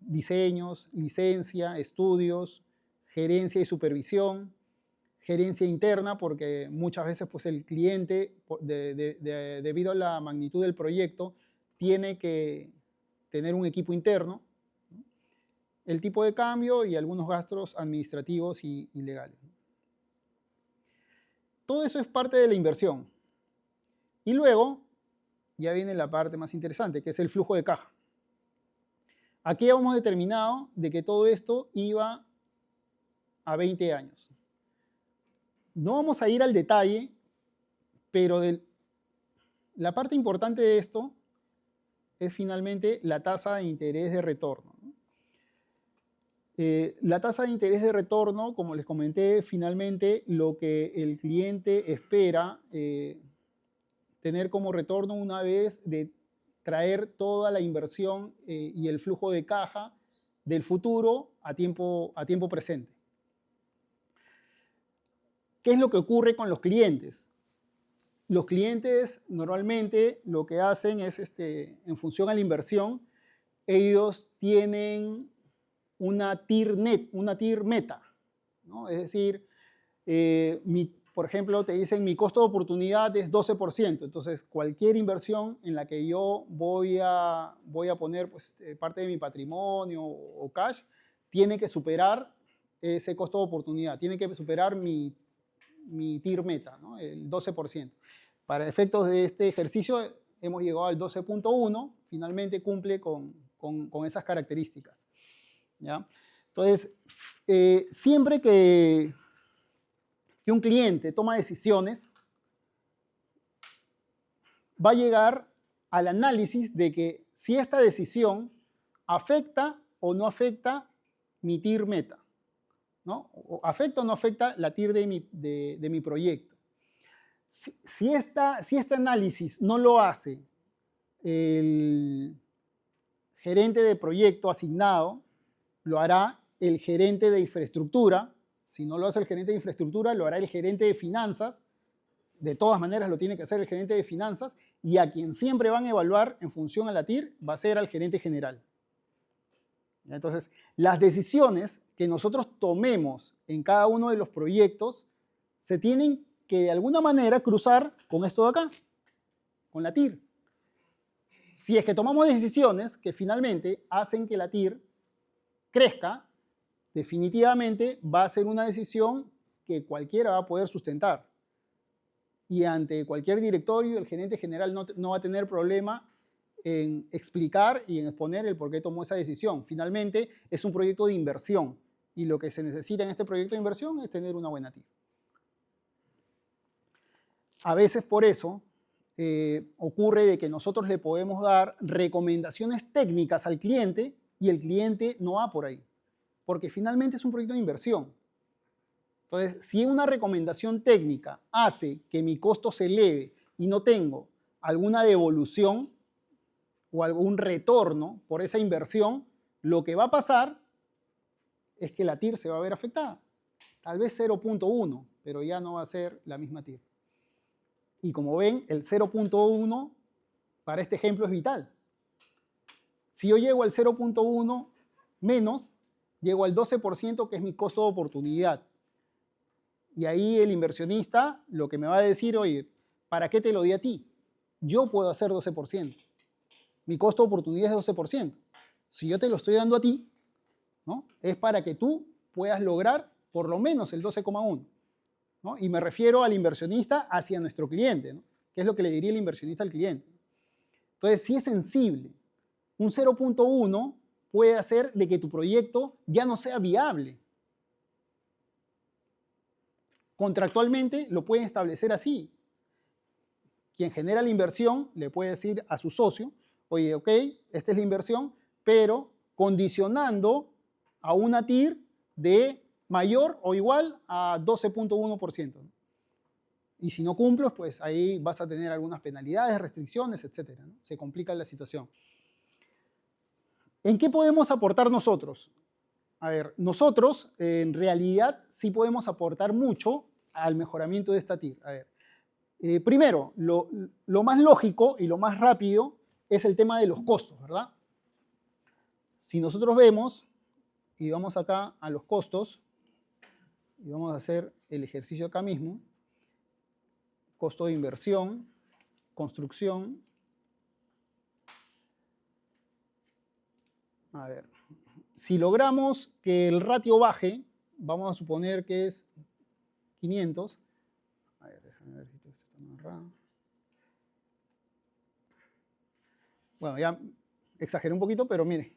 diseños, licencia, estudios, gerencia y supervisión, gerencia interna, porque muchas veces pues, el cliente, debido a la magnitud del proyecto, tiene que tener un equipo interno, ¿no? El tipo de cambio y algunos gastos administrativos y legales. Todo eso es parte de la inversión. Y luego ya viene la parte más interesante, que es el flujo de caja. Aquí ya hemos determinado de que todo esto iba a 20 años. No vamos a ir al detalle, pero la parte importante de esto es finalmente la tasa de interés de retorno. La tasa de interés de retorno, como les comenté, finalmente lo que el cliente espera tener como retorno una vez de traer toda la inversión y el flujo de caja del futuro a tiempo presente. ¿Qué es lo que ocurre con los clientes? Los clientes normalmente lo que hacen es, en función a la inversión, ellos tienen una TIR meta, ¿no? Es decir, por ejemplo, te dicen mi costo de oportunidad es 12%, entonces cualquier inversión en la que yo voy a poner pues, parte de mi patrimonio o cash, tiene que superar ese costo de oportunidad, tiene que superar mi TIR meta, ¿no? El 12%. Para efectos de este ejercicio hemos llegado al 12.1, finalmente cumple con esas características, ¿ya? Entonces, siempre que un cliente toma decisiones, va a llegar al análisis de que si esta decisión afecta o no afecta mi TIR meta, ¿no? O afecta o no afecta la TIR de mi proyecto. Si este análisis no lo hace el gerente de proyecto asignado, lo hará el gerente de infraestructura. Si no lo hace el gerente de infraestructura, lo hará el gerente de finanzas. De todas maneras, lo tiene que hacer el gerente de finanzas. Y a quien siempre van a evaluar en función a la TIR va a ser al gerente general. Entonces, las decisiones que nosotros tomemos en cada uno de los proyectos se tienen que de alguna manera cruzar con esto de acá, con la TIR. Si es que tomamos decisiones que finalmente hacen que la TIR crezca, definitivamente va a ser una decisión que cualquiera va a poder sustentar. Y ante cualquier directorio, el gerente general no va a tener problema en explicar y en exponer el por qué tomó esa decisión. Finalmente, es un proyecto de inversión y lo que se necesita en este proyecto de inversión es tener una buena TIR. A veces por eso ocurre de que nosotros le podemos dar recomendaciones técnicas al cliente y el cliente no va por ahí, porque finalmente es un proyecto de inversión. Entonces, si una recomendación técnica hace que mi costo se eleve y no tengo alguna devolución o algún retorno por esa inversión, lo que va a pasar es que la TIR se va a ver afectada. Tal vez 0.1, pero ya no va a ser la misma TIR. Y como ven, el 0.1 para este ejemplo es vital. Si yo llego al 0.1 menos, llego al 12%, que es mi costo de oportunidad. Y ahí el inversionista lo que me va a decir, oye, ¿para qué te lo di a ti? Yo puedo hacer 12%. Mi costo de oportunidad es 12%. Si yo te lo estoy dando a ti, ¿no? Es para que tú puedas lograr por lo menos el 12,1. ¿No? Y me refiero al inversionista hacia nuestro cliente, ¿no? ¿Qué es lo que le diría el inversionista al cliente? Entonces, si es sensible, un 0.1 puede hacer de que tu proyecto ya no sea viable. Contractualmente lo pueden establecer así. Quien genera la inversión le puede decir a su socio, oye, ok, esta es la inversión, pero condicionando a una TIR de mayor o igual a 12.1%. Y si no cumples, pues ahí vas a tener algunas penalidades, restricciones, etc., ¿no? Se complica la situación. ¿En qué podemos aportar nosotros? A ver, nosotros en realidad sí podemos aportar mucho al mejoramiento de esta TIR. A ver, primero, lo más lógico y lo más rápido es el tema de los costos, ¿verdad? Si nosotros vemos, y vamos acá a los costos, y vamos a hacer el ejercicio acá mismo. Costo de inversión, construcción. A ver, si logramos que el ratio baje, vamos a suponer que es 500. A ver, déjame ver si esto está amarrado. Bueno, ya exageré un poquito, pero mire.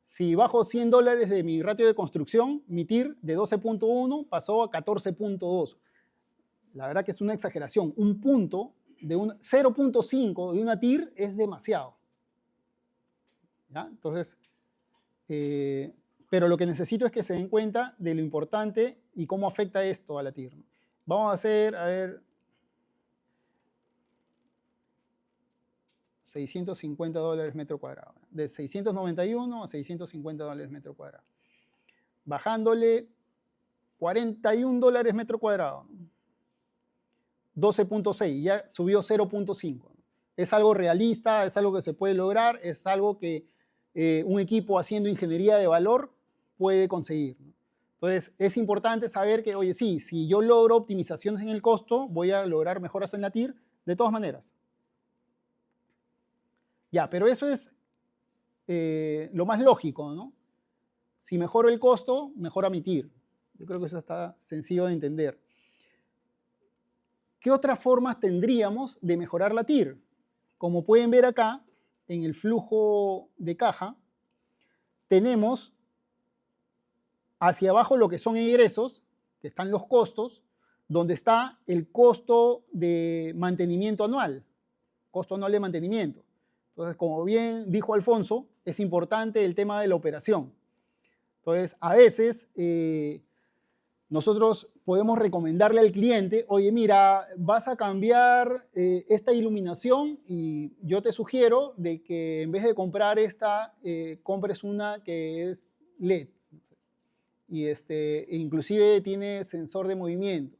Si bajo $100 de mi ratio de construcción, mi TIR de 12.1 pasó a 14.2. La verdad que es una exageración. Un punto de 0.5 de una TIR es demasiado. ¿Ya? Entonces, pero lo que necesito es que se den cuenta de lo importante y cómo afecta esto a la TIR. Vamos a hacer, a ver, $650 metro cuadrado. De 691 a $650 metro cuadrado. Bajándole $41 metro cuadrado. 12.6, ya subió 0.5. Es algo realista, es algo que se puede lograr, es algo que un equipo haciendo ingeniería de valor puede conseguir. Entonces, es importante saber que, oye, sí, si yo logro optimizaciones en el costo, voy a lograr mejoras en la TIR de todas maneras. Ya, pero eso es lo más lógico, ¿no? Si mejoro el costo, mejora mi TIR. Yo creo que eso está sencillo de entender. ¿Qué otras formas tendríamos de mejorar la TIR? Como pueden ver acá, en el flujo de caja, tenemos hacia abajo lo que son ingresos, que están los costos, donde está el costo de mantenimiento anual, costo anual de mantenimiento. Entonces, como bien dijo Alfonso, es importante el tema de la operación. Entonces, a veces nosotros podemos recomendarle al cliente, oye, mira, vas a cambiar esta iluminación y yo te sugiero de que en vez de comprar esta, compres una que es LED. Y inclusive tiene sensor de movimiento.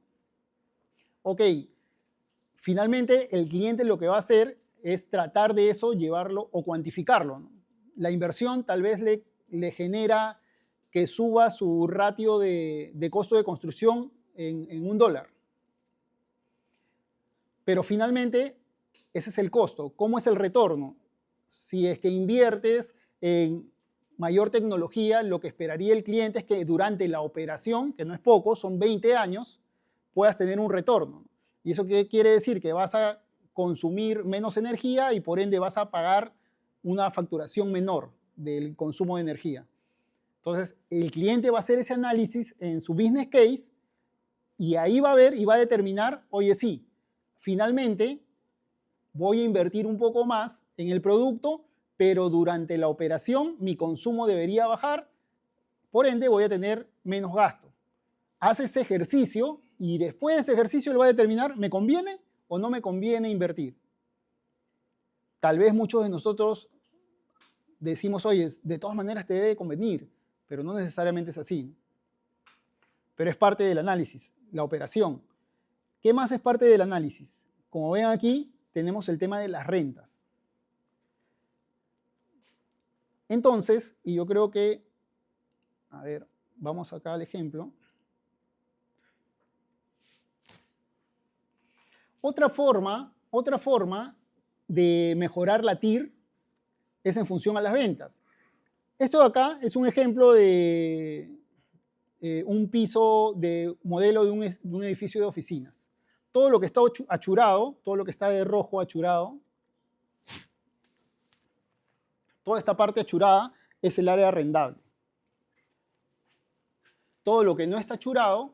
Ok, finalmente el cliente lo que va a hacer es tratar de eso, llevarlo o cuantificarlo, ¿no? La inversión tal vez le genera que suba su ratio de costo de construcción en $1. Pero finalmente, ese es el costo. ¿Cómo es el retorno? Si es que inviertes en mayor tecnología, lo que esperaría el cliente es que durante la operación, que no es poco, son 20 años, puedas tener un retorno. ¿Y eso qué quiere decir? Que vas a consumir menos energía y por ende vas a pagar una facturación menor del consumo de energía. Entonces, el cliente va a hacer ese análisis en su business case y ahí va a ver y va a determinar, oye, sí, finalmente voy a invertir un poco más en el producto, pero durante la operación mi consumo debería bajar, por ende voy a tener menos gasto. Hace ese ejercicio y después de ese ejercicio él va a determinar, ¿me conviene o no me conviene invertir? Tal vez muchos de nosotros decimos, oye, de todas maneras te debe convenir, pero no necesariamente es así. Pero es parte del análisis, la operación. ¿Qué más es parte del análisis? Como ven aquí, tenemos el tema de las rentas. Entonces, y yo creo que, a ver, vamos acá al ejemplo. Otra forma de mejorar la TIR es en función a las ventas. Esto de acá es un ejemplo de un piso de modelo de un edificio de oficinas. Todo lo que está achurado, todo lo que está de rojo achurado, toda esta parte achurada es el área arrendable. Todo lo que no está achurado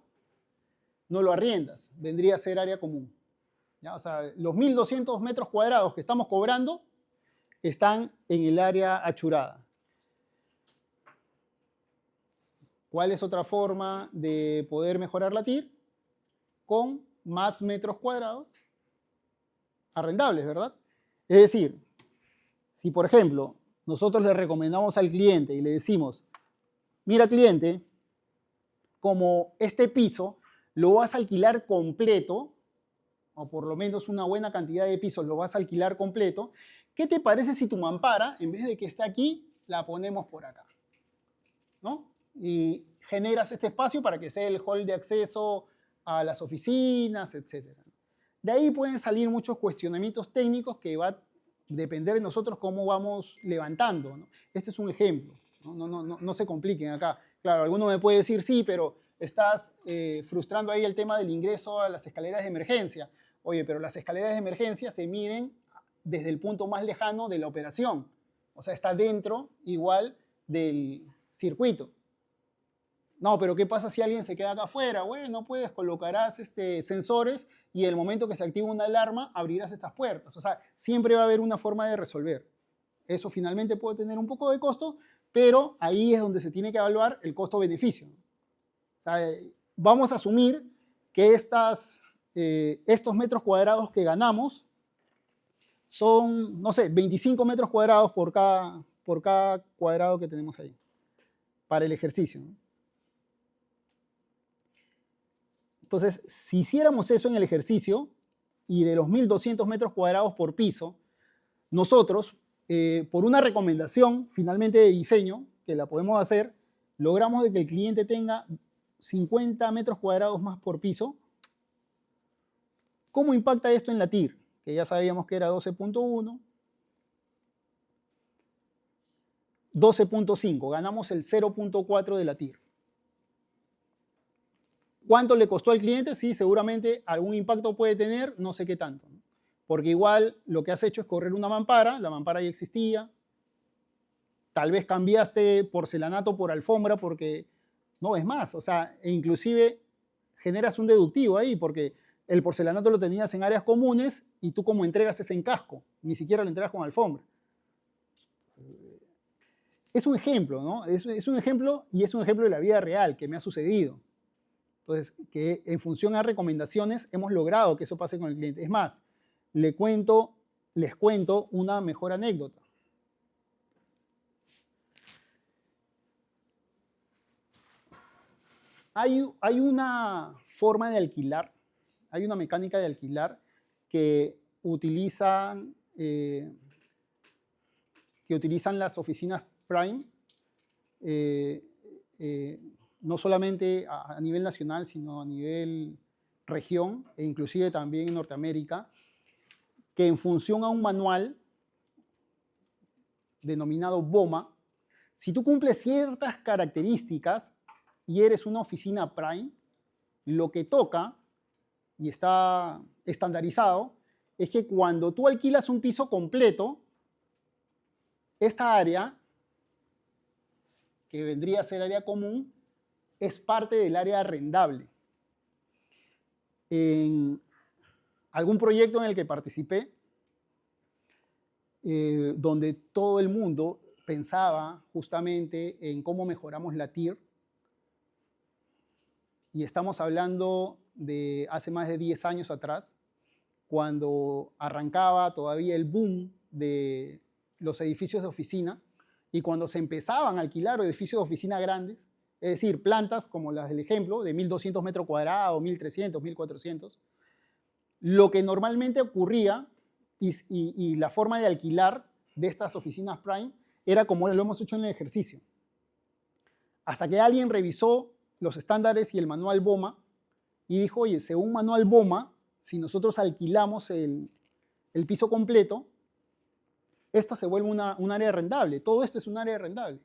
no lo arriendas, vendría a ser área común. ¿Ya? O sea, los 1.200 metros cuadrados que estamos cobrando están en el área achurada. ¿Cuál es otra forma de poder mejorar la TIR? Con más metros cuadrados arrendables, ¿verdad? Es decir, si por ejemplo nosotros le recomendamos al cliente y le decimos, mira cliente, como este piso lo vas a alquilar completo, o por lo menos una buena cantidad de pisos lo vas a alquilar completo, ¿qué te parece si tu mampara, en vez de que esté aquí, la ponemos por acá? ¿No? y generas este espacio para que sea el hall de acceso a las oficinas, etc. De ahí pueden salir muchos cuestionamientos técnicos que va a depender de nosotros cómo vamos levantando, ¿no? Este es un ejemplo, no se compliquen acá. Claro, alguno me puede decir, sí, pero estás frustrando ahí el tema del ingreso a las escaleras de emergencia. Oye, pero las escaleras de emergencia se miden desde el punto más lejano de la operación. O sea, está dentro igual del circuito. No, pero ¿qué pasa si alguien se queda acá afuera? Bueno, pues colocarás sensores y en el momento que se activa una alarma, abrirás estas puertas. O sea, siempre va a haber una forma de resolver. Eso finalmente puede tener un poco de costo, pero ahí es donde se tiene que evaluar el costo-beneficio. O sea, vamos a asumir que estos metros cuadrados que ganamos son, no sé, 25 metros cuadrados por cada cuadrado que tenemos ahí, para el ejercicio, ¿no? Entonces, si hiciéramos eso en el ejercicio, y de los 1.200 metros cuadrados por piso, nosotros, por una recomendación finalmente de diseño, que la podemos hacer, logramos de que el cliente tenga 50 metros cuadrados más por piso. ¿Cómo impacta esto en la TIR? Que ya sabíamos que era 12.1. 12.5, ganamos el 0.4 de la TIR. ¿Cuánto le costó al cliente? Sí, seguramente algún impacto puede tener, no sé qué tanto, ¿no? Porque igual lo que has hecho es correr una mampara, la mampara ya existía, tal vez cambiaste porcelanato por alfombra porque, no, es más, o sea, e inclusive generas un deductivo ahí porque el porcelanato lo tenías en áreas comunes y tú como entregas ese en casco, ni siquiera lo entregas con alfombra. Es un ejemplo, ¿no? Es un ejemplo y es un ejemplo de la vida real que me ha sucedido. Entonces, que en función a recomendaciones hemos logrado que eso pase con el cliente. Es más, les cuento una mejor anécdota. Hay una forma de alquilar, hay una mecánica de alquilar que utilizan las oficinas Prime, no solamente a nivel nacional, sino a nivel región e inclusive también en Norteamérica, que en función a un manual denominado BOMA, si tú cumples ciertas características y eres una oficina Prime, lo que toca, y está estandarizado, es que cuando tú alquilas un piso completo, esta área, que vendría a ser área común, es parte del área arrendable. En algún proyecto en el que participé, donde todo el mundo pensaba justamente en cómo mejoramos la TIR, y estamos hablando de hace más de 10 años atrás, cuando arrancaba todavía el boom de los edificios de oficina y cuando se empezaban a alquilar edificios de oficina grandes, es decir, plantas como las del ejemplo, de 1.200 metros cuadrados, 1.300, 1.400, lo que normalmente ocurría y la forma de alquilar de estas oficinas Prime era como lo hemos hecho en el ejercicio. Hasta que alguien revisó los estándares y el manual BOMA y dijo, oye, según manual BOMA, si nosotros alquilamos el piso completo, esta se vuelve un área arrendable. Todo esto es un área arrendable.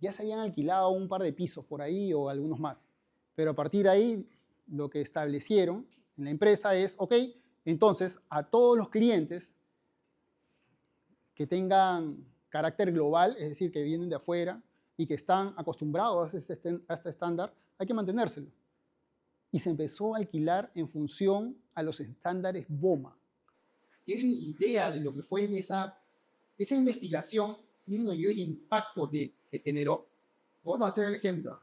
Ya se habían alquilado un par de pisos por ahí o algunos más. Pero a partir de ahí, lo que establecieron en la empresa es, ok, entonces a todos los clientes que tengan carácter global, es decir, que vienen de afuera y que están acostumbrados a este estándar, hay que mantenérselo. Y se empezó a alquilar en función a los estándares BOMA. ¿Tienen idea de lo que fue esa investigación? ¿Tienen idea del impacto que generó? Vamos a hacer el ejemplo.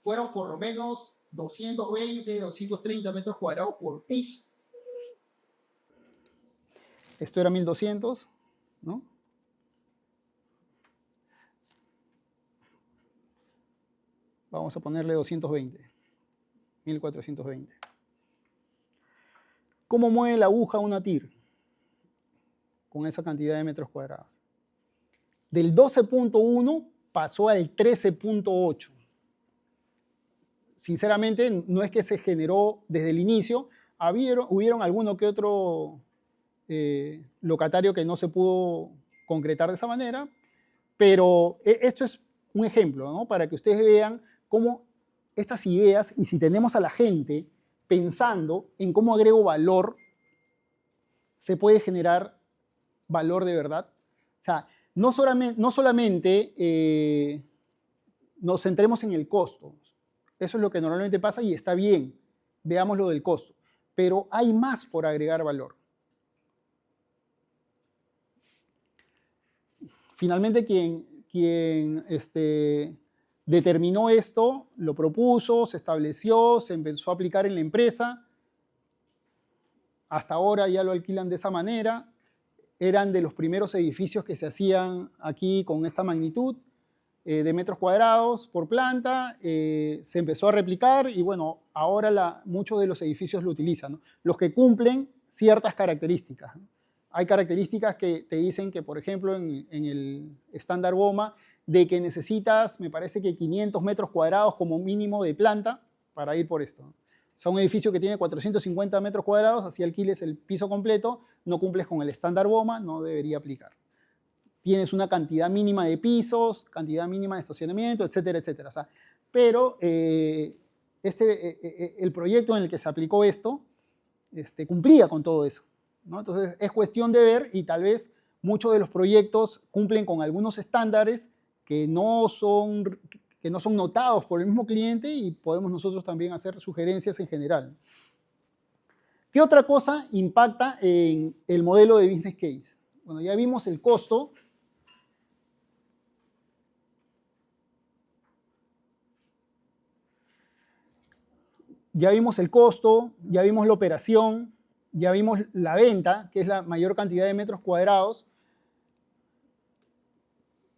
Fueron por lo menos 220, 230 metros cuadrados por piso. Esto era 1.200, ¿no? Vamos a ponerle 220, 1.420. ¿Cómo mueve la aguja una TIR? Con esa cantidad de metros cuadrados. Del 12.1 pasó al 13.8. Sinceramente, no es que se generó desde el inicio, hubieron alguno que otro locatario que no se pudo concretar de esa manera, pero esto es un ejemplo, ¿no? Para que ustedes vean cómo estas ideas, y si tenemos a la gente pensando en cómo agrego valor, se puede generar valor de verdad. O sea, no solamente nos centremos en el costo. Eso es lo que normalmente pasa y está bien. Veamos lo del costo. Pero hay más por agregar valor. Finalmente, quien determinó esto, lo propuso, se estableció, se empezó a aplicar en la empresa. Hasta ahora ya lo alquilan de esa manera. Eran de los primeros edificios que se hacían aquí con esta magnitud de metros cuadrados por planta. Se empezó a replicar y bueno, ahora muchos de los edificios lo utilizan, ¿no? Los que cumplen ciertas características, ¿no? Hay características que te dicen que, por ejemplo, en el estándar BOMA, de que necesitas, me parece que 500 metros cuadrados como mínimo de planta para ir por esto, ¿no? O sea, un edificio que tiene 450 metros cuadrados, así alquiles el piso completo, no cumples con el estándar BOMA, no debería aplicar. Tienes una cantidad mínima de pisos, cantidad mínima de estacionamiento, etcétera, etcétera. O sea, pero el proyecto en el que se aplicó esto cumplía con todo eso, ¿no? Entonces, es cuestión de ver y tal vez muchos de los proyectos cumplen con algunos estándares que no son notados por el mismo cliente y podemos nosotros también hacer sugerencias en general. ¿Qué otra cosa impacta en el modelo de business case? Bueno, ya vimos el costo. Ya vimos el costo, ya vimos la operación, ya vimos la venta, que es la mayor cantidad de metros cuadrados.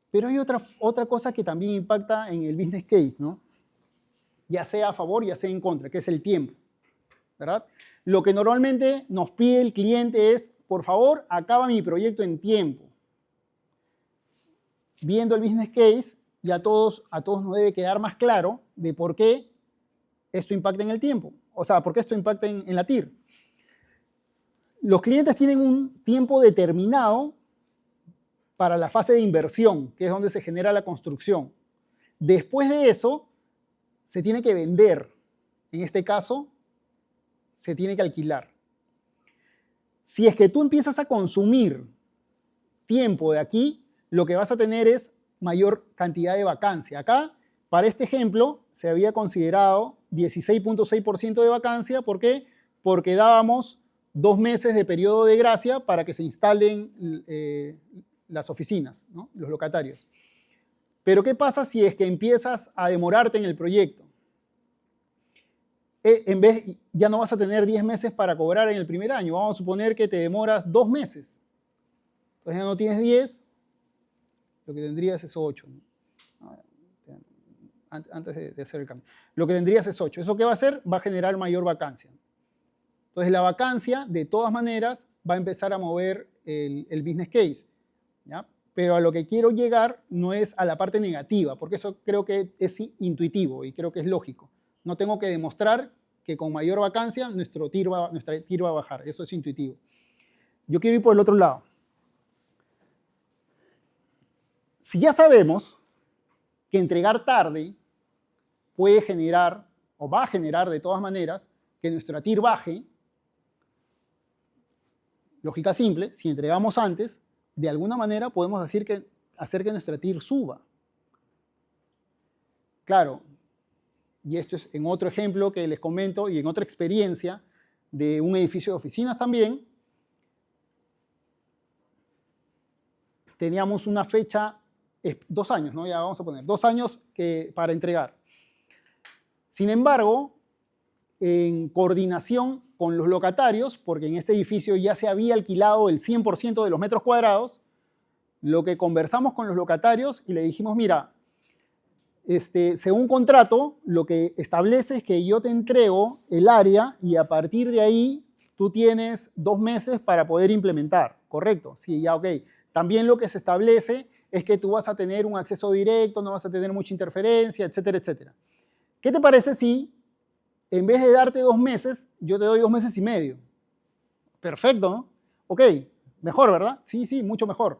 Pero hay otra cosa que también impacta en el business case, ¿no? Ya sea a favor, ya sea en contra, que es el tiempo, ¿verdad? Lo que normalmente nos pide el cliente es, por favor, acaba mi proyecto en tiempo. Viendo el business case, ya a todos nos debe quedar más claro de por qué esto impacta en el tiempo. O sea, por qué esto impacta en la TIR. Los clientes tienen un tiempo determinado para la fase de inversión, que es donde se genera la construcción. Después de eso, se tiene que vender. En este caso, se tiene que alquilar. Si es que tú empiezas a consumir tiempo de aquí, lo que vas a tener es mayor cantidad de vacancia. Acá, para este ejemplo, se había considerado 16.6% de vacancia. ¿Por qué? Porque dábamos 2 meses de periodo de gracia para que se instalen las oficinas, ¿no? Los locatarios. Pero ¿qué pasa si es que empiezas a demorarte en el proyecto? Ya no vas a tener 10 meses para cobrar en el primer año. Vamos a suponer que te demoras 2 meses. Entonces ya no tienes 10, lo que tendrías es 8, ¿no? Antes de hacer el cambio. Lo que tendrías es 8. ¿Eso qué va a hacer? Va a generar mayor vacancia. Entonces la vacancia, de todas maneras, va a empezar a mover el business case, ¿ya? Pero a lo que quiero llegar no es a la parte negativa, porque eso creo que es intuitivo y creo que es lógico. No tengo que demostrar que con mayor vacancia nuestra TIR va a bajar. Eso es intuitivo. Yo quiero ir por el otro lado. Si ya sabemos que entregar tarde puede generar, o va a generar de todas maneras, que nuestra TIR baje, lógica simple, si entregamos antes, de alguna manera podemos hacer que nuestra TIR suba. Claro, y esto es en otro ejemplo que les comento y en otra experiencia de un edificio de oficinas también. Teníamos una fecha, 2 años, ¿no? Ya vamos a poner 2 años para entregar. Sin embargo, en coordinación con los locatarios, porque en este edificio ya se había alquilado el 100% de los metros cuadrados, lo que conversamos con los locatarios y le dijimos, mira, según contrato, lo que establece es que yo te entrego el área y a partir de ahí tú tienes 2 meses para poder implementar, ¿correcto? Sí, ya, ok. También lo que se establece es que tú vas a tener un acceso directo, no vas a tener mucha interferencia, etcétera, etcétera. ¿Qué te parece si en vez de darte 2 meses, yo te doy 2 meses y medio? Perfecto, ¿no? Ok, mejor, ¿verdad? Sí, sí, mucho mejor.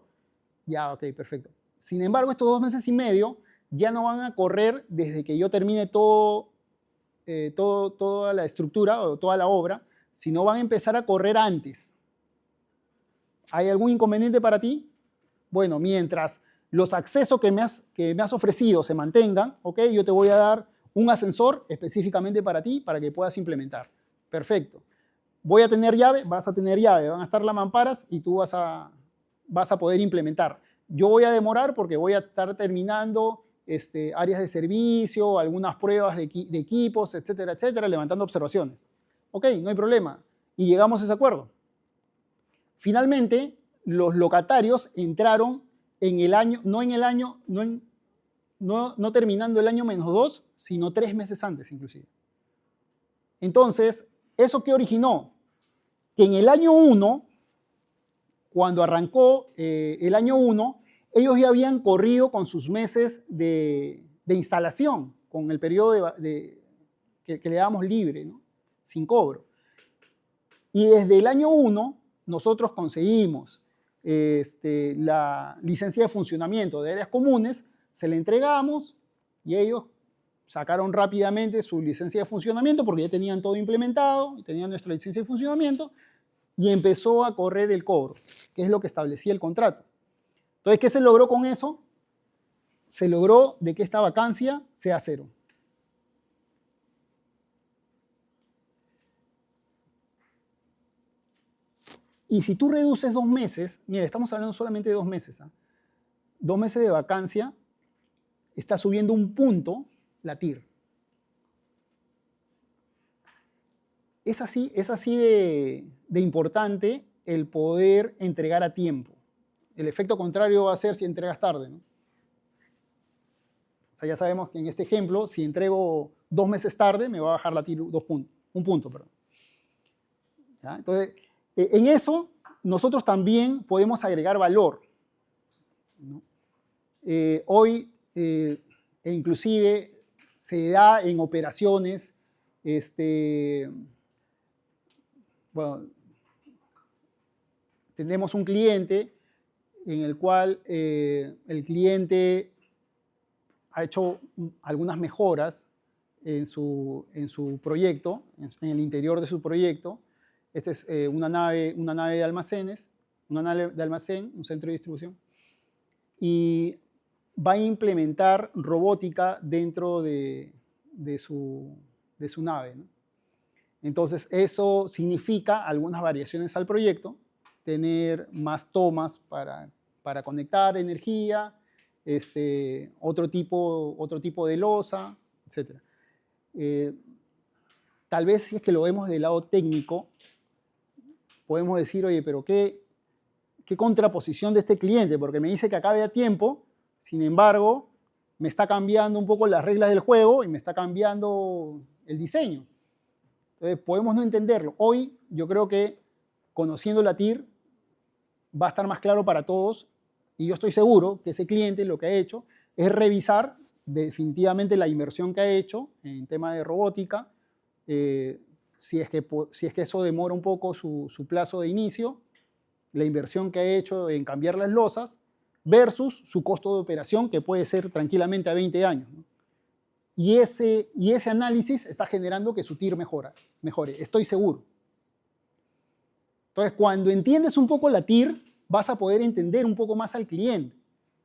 Ya, ok, perfecto. Sin embargo, estos 2 meses y medio ya no van a correr desde que yo termine toda la estructura o toda la obra, sino van a empezar a correr antes. ¿Hay algún inconveniente para ti? Bueno, mientras los accesos que me has ofrecido se mantengan, ¿ok? Yo te voy a dar un ascensor específicamente para ti, para que puedas implementar. Perfecto. Voy a tener llave, vas a tener llave, van a estar las mamparas y tú vas a poder implementar. Yo voy a demorar porque voy a estar terminando áreas de servicio, algunas pruebas de equipos, etcétera, etcétera, levantando observaciones. Ok, no hay problema. Y llegamos a ese acuerdo. Finalmente, los locatarios entraron en el año, no terminando el año -2, sino 3 meses antes inclusive. Entonces, ¿eso qué originó? Que en el año 1, cuando arrancó el año 1, ellos ya habían corrido con sus meses de instalación, con el periodo que le damos libre, ¿no? Sin cobro. Y desde el año 1, nosotros conseguimos la licencia de funcionamiento de áreas comunes, se la entregamos y ellos sacaron rápidamente su licencia de funcionamiento porque ya tenían todo implementado, tenían nuestra licencia de funcionamiento y empezó a correr el cobro, que es lo que establecía el contrato. Entonces, ¿qué se logró con eso? Se logró de que esta vacancia sea 0. Y si tú reduces 2 meses, mira, estamos hablando solamente de 2 meses, ¿eh? 2 meses de vacancia, está subiendo un punto la TIR. Es así de importante el poder entregar a tiempo. El efecto contrario va a ser si entregas tarde, ¿no? O sea, ya sabemos que en este ejemplo, si entrego 2 meses tarde, me va a bajar la TIR 1 punto. Perdón. ¿Ya? Entonces, en eso nosotros también podemos agregar valor, ¿no? Hoy, e inclusive, se da en operaciones, bueno, tenemos un cliente en el cual el cliente ha hecho algunas mejoras en su proyecto, en el interior de su proyecto. Esta es una nave de almacenes, un centro de distribución, y va a implementar robótica dentro de su nave, ¿no? Entonces, eso significa algunas variaciones al proyecto, tener más tomas para conectar energía, otro tipo de losa, etc. Tal vez si es que lo vemos del lado técnico, podemos decir, oye, pero ¿qué contraposición de este cliente? Porque me dice que acabe a tiempo, sin embargo, me está cambiando un poco las reglas del juego y me está cambiando el diseño. Entonces, podemos no entenderlo. Hoy, yo creo que conociendo la TIR, va a estar más claro para todos y yo estoy seguro que ese cliente lo que ha hecho es revisar definitivamente la inversión que ha hecho en tema de robótica, si es que eso demora un poco su plazo de inicio, la inversión que ha hecho en cambiar las losas versus su costo de operación, que puede ser tranquilamente a 20 años, ¿no? Y ese análisis está generando que su TIR mejore, estoy seguro. Entonces, cuando entiendes un poco la TIR, vas a poder entender un poco más al cliente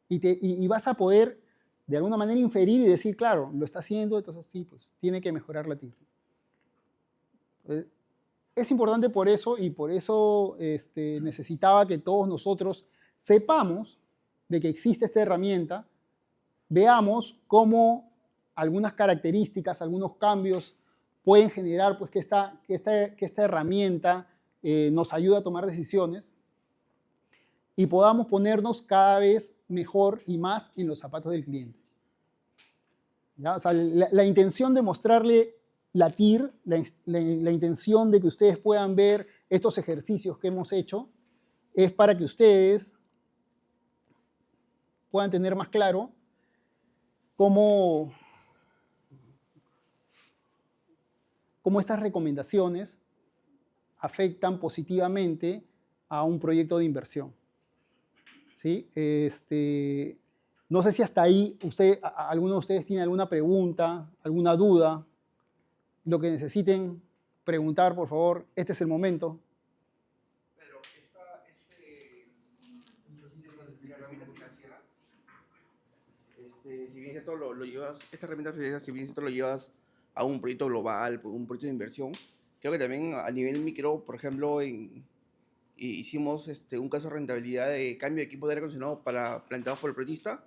y vas a poder, de alguna manera, inferir y decir, claro, lo está haciendo, entonces sí, pues tiene que mejorar la TIR. Entonces, es importante por eso y por eso necesitaba que todos nosotros sepamos de que existe esta herramienta, veamos cómo algunas características, algunos cambios pueden generar pues, que esta herramienta nos ayude a tomar decisiones y podamos ponernos cada vez mejor y más en los zapatos del cliente. ¿Ya? O sea, la intención de mostrarle la TIR, la intención de que ustedes puedan ver estos ejercicios que hemos hecho, es para que ustedes puedan tener más claro cómo estas recomendaciones afectan positivamente a un proyecto de inversión. ¿Sí? No sé si hasta ahí alguno de ustedes tiene alguna pregunta, alguna duda, lo que necesiten preguntar, por favor, este es el momento. Pero la herramienta financiera, si bien cierto lo llevas, esta herramienta financiera, si bien cierto lo llevas a un proyecto global, un proyecto de inversión, creo que también a nivel micro, por ejemplo, hicimos un caso de rentabilidad de cambio de equipo de aire acondicionado planteados por el proyectista,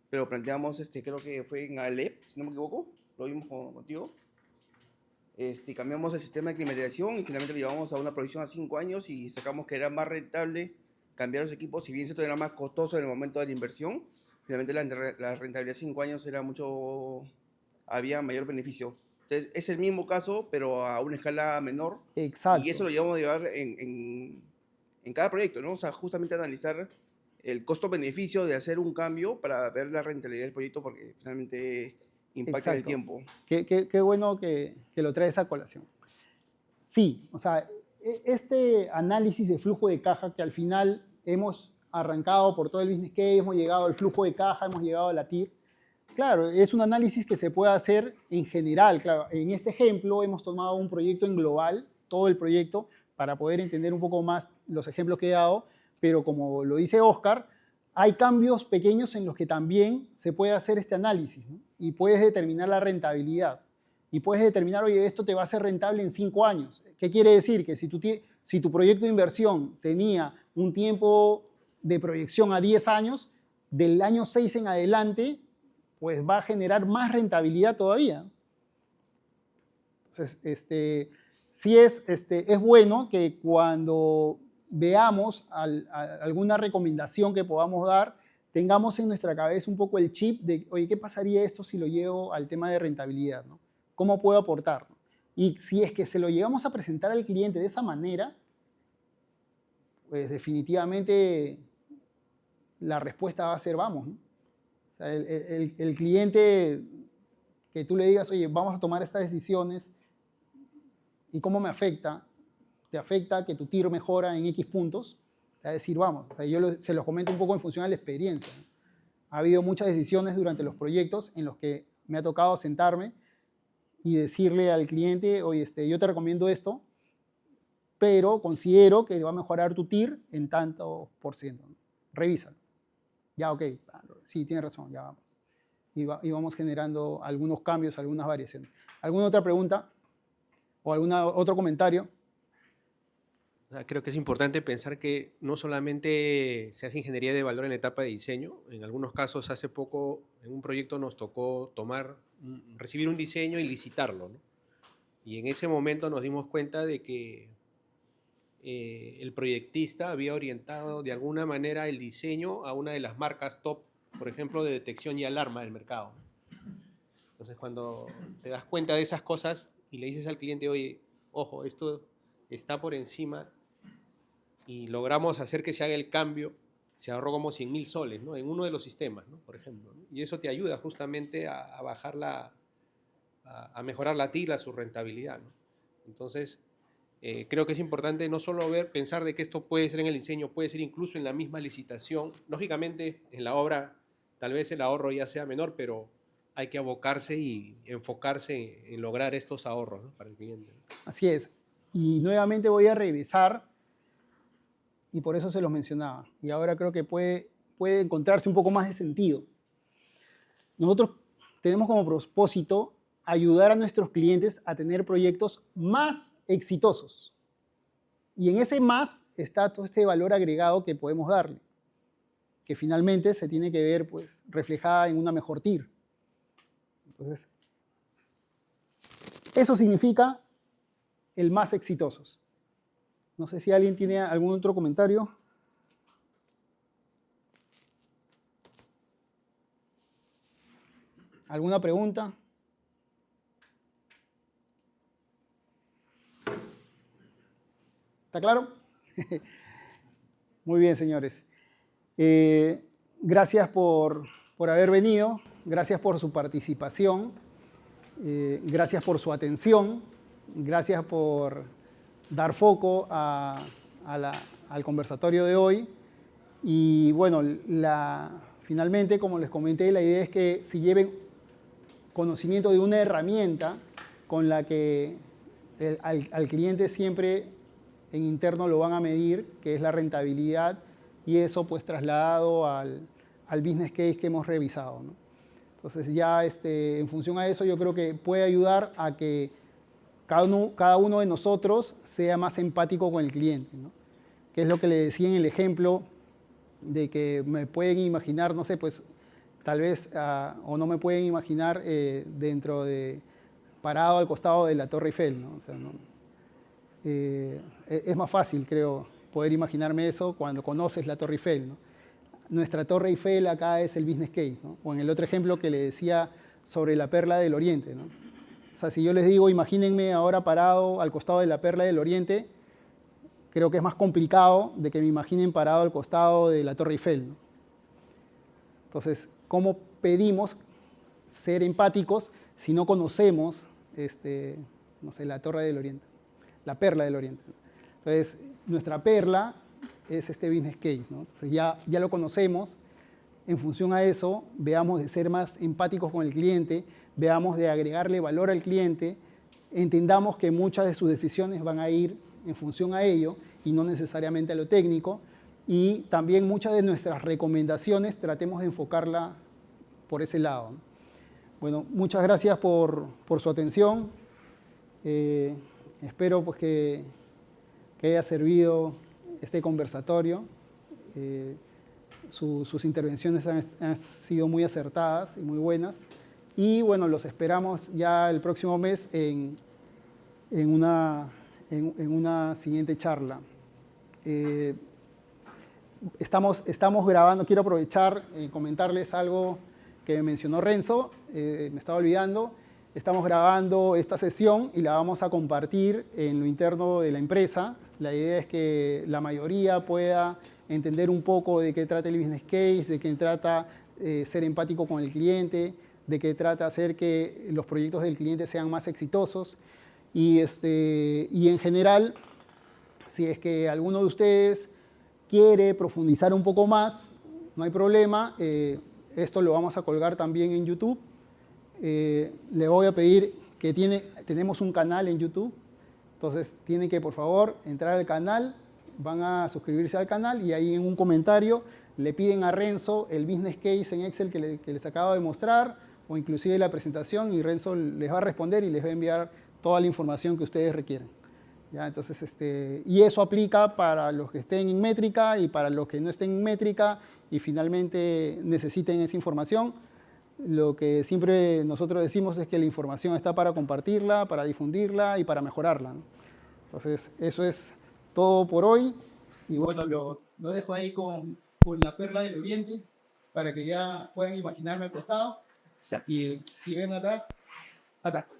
pero planteamos, creo que fue en Alep, si no me equivoco, lo vimos contigo. Cambiamos el sistema de climatización y finalmente lo llevamos a una proyección a 5 años y sacamos que era más rentable cambiar los equipos, si bien cierto era más costoso en el momento de la inversión, finalmente la rentabilidad de 5 años era había mayor beneficio. Entonces, es el mismo caso, pero a una escala menor. Exacto. Y eso lo llevamos a llevar en cada proyecto, ¿no? O sea, justamente analizar el costo-beneficio de hacer un cambio para ver la rentabilidad del proyecto, porque finalmente impacta en el tiempo. Qué bueno que lo traes a colación. Sí, o sea, este análisis de flujo de caja que al final hemos arrancado por todo el business case, hemos llegado al flujo de caja, hemos llegado a la TIR. Claro, es un análisis que se puede hacer en general. Claro, en este ejemplo hemos tomado un proyecto en global, todo el proyecto, para poder entender un poco más los ejemplos que he dado, pero como lo dice Oscar, hay cambios pequeños en los que también se puede hacer este análisis, ¿no? Y puedes determinar la rentabilidad. Y puedes determinar, oye, esto te va a ser rentable en 5 años. ¿Qué quiere decir? Que si tu proyecto de inversión tenía un tiempo de proyección a 10 años, del año 6 en adelante, pues va a generar más rentabilidad todavía. Entonces, sí es bueno que cuando veamos alguna recomendación que podamos dar, tengamos en nuestra cabeza un poco el chip de, oye, ¿qué pasaría esto si lo llevo al tema de rentabilidad, ¿no? ¿Cómo puedo aportar? Y si es que se lo llegamos a presentar al cliente de esa manera, pues definitivamente la respuesta va a ser vamos, ¿no? O sea, el cliente que tú le digas, oye, vamos a tomar estas decisiones, ¿y cómo me afecta? ¿Te afecta que tu TIR mejora en X puntos? Te va a decir, vamos. O sea, se los comento un poco en función a la experiencia, ¿no? Ha habido muchas decisiones durante los proyectos en los que me ha tocado sentarme y decirle al cliente, oye, yo te recomiendo esto, pero considero que va a mejorar tu TIR en tanto por ciento, ¿no? Revísalo. Ya, ok, sí, tienes razón, ya vamos. Y vamos generando algunos cambios, algunas variaciones. ¿Alguna otra pregunta? ¿O otro comentario? O sea, creo que es importante pensar que no solamente se hace ingeniería de valor en la etapa de diseño. En algunos casos, hace poco, en un proyecto nos tocó recibir un diseño y licitarlo, ¿no? Y en ese momento nos dimos cuenta de que el proyectista había orientado de alguna manera el diseño a una de las marcas top, por ejemplo, de detección y alarma del mercado. Entonces, cuando te das cuenta de esas cosas y le dices al cliente, oye, ojo, esto está por encima, y logramos hacer que se haga el cambio, se ahorró como 100.000 soles, ¿no? En uno de los sistemas, ¿no? Por ejemplo, ¿no? Y eso te ayuda justamente a bajar a mejorar la TIR, su rentabilidad, ¿no? Entonces, creo que es importante no solo pensar de que esto puede ser en el diseño, puede ser incluso en la misma licitación. Lógicamente, en la obra tal vez el ahorro ya sea menor, pero hay que abocarse y enfocarse en lograr estos ahorros, ¿no? Para el cliente. Así es. Y nuevamente voy a revisar, y por eso se los mencionaba. Y ahora creo que puede encontrarse un poco más de sentido. Nosotros tenemos como propósito ayudar a nuestros clientes a tener proyectos más exitosos. Y en ese más está todo este valor agregado que podemos darle, que finalmente se tiene que ver pues, reflejada en una mejor TIR. Entonces, eso significa el más exitosos. No sé si alguien tiene algún otro comentario. ¿Alguna pregunta? ¿Está claro? Muy bien, señores. gracias por haber venido, gracias por su participación, gracias por su atención, gracias por dar foco al conversatorio de hoy. Y bueno, finalmente, como les comenté, la idea es que se lleven conocimiento de una herramienta con la que al cliente siempre en interno lo van a medir, que es la rentabilidad, y eso pues trasladado al business case que hemos revisado, ¿no? Entonces ya en función a eso yo creo que puede ayudar a que cada uno de nosotros sea más empático con el cliente, ¿no? Que es lo que le decía en el ejemplo de que me pueden imaginar, no sé, pues tal vez, o no me pueden imaginar dentro de, parado al costado de la Torre Eiffel, ¿no? O sea, ¿no? Es más fácil, creo, poder imaginarme eso cuando conoces la Torre Eiffel, ¿no? Nuestra Torre Eiffel acá es el business case, ¿no? O en el otro ejemplo que le decía sobre la Perla del Oriente, ¿no? O sea, si yo les digo, imagínense ahora parado al costado de la Perla del Oriente, creo que es más complicado de que me imaginen parado al costado de la Torre Eiffel, ¿no? Entonces, ¿cómo pedimos ser empáticos si no conocemos, no sé, la Torre del Oriente, la Perla del Oriente? Entonces, nuestra perla es este business case, ¿no? Entonces, ya lo conocemos. En función a eso, veamos de ser más empáticos con el cliente, veamos de agregarle valor al cliente, entendamos que muchas de sus decisiones van a ir en función a ello y no necesariamente a lo técnico, y también muchas de nuestras recomendaciones tratemos de enfocarla por ese lado, ¿no? Bueno, muchas gracias por su atención. Espero pues, que haya servido este conversatorio. Sus intervenciones han sido muy acertadas y muy buenas. Y bueno, los esperamos ya el próximo mes en una siguiente charla. Estamos grabando, quiero aprovechar y comentarles algo que me mencionó Renzo, me estaba olvidando. Estamos grabando esta sesión y la vamos a compartir en lo interno de la empresa. La idea es que la mayoría pueda entender un poco de qué trata el business case, de qué trata ser empático con el cliente, de qué trata hacer que los proyectos del cliente sean más exitosos. Y en general, si es que alguno de ustedes quiere profundizar un poco más, no hay problema. Esto lo vamos a colgar también en YouTube. Le voy a pedir que tenemos un canal en YouTube. Entonces, tienen que, por favor, entrar al canal, van a suscribirse al canal y ahí en un comentario le piden a Renzo el business case en Excel que les acabo de mostrar, o inclusive la presentación, y Renzo les va a responder y les va a enviar toda la información que ustedes requieren. ¿Ya? Entonces, y eso aplica para los que estén en métrica y para los que no estén en métrica y finalmente necesiten esa información. Lo que siempre nosotros decimos es que la información está para compartirla, para difundirla y para mejorarla, ¿no? Entonces, eso es todo por hoy. Y bueno, lo dejo ahí con la Perla del Oriente para que ya puedan imaginarme al costado. Y si ven acá. Gracias.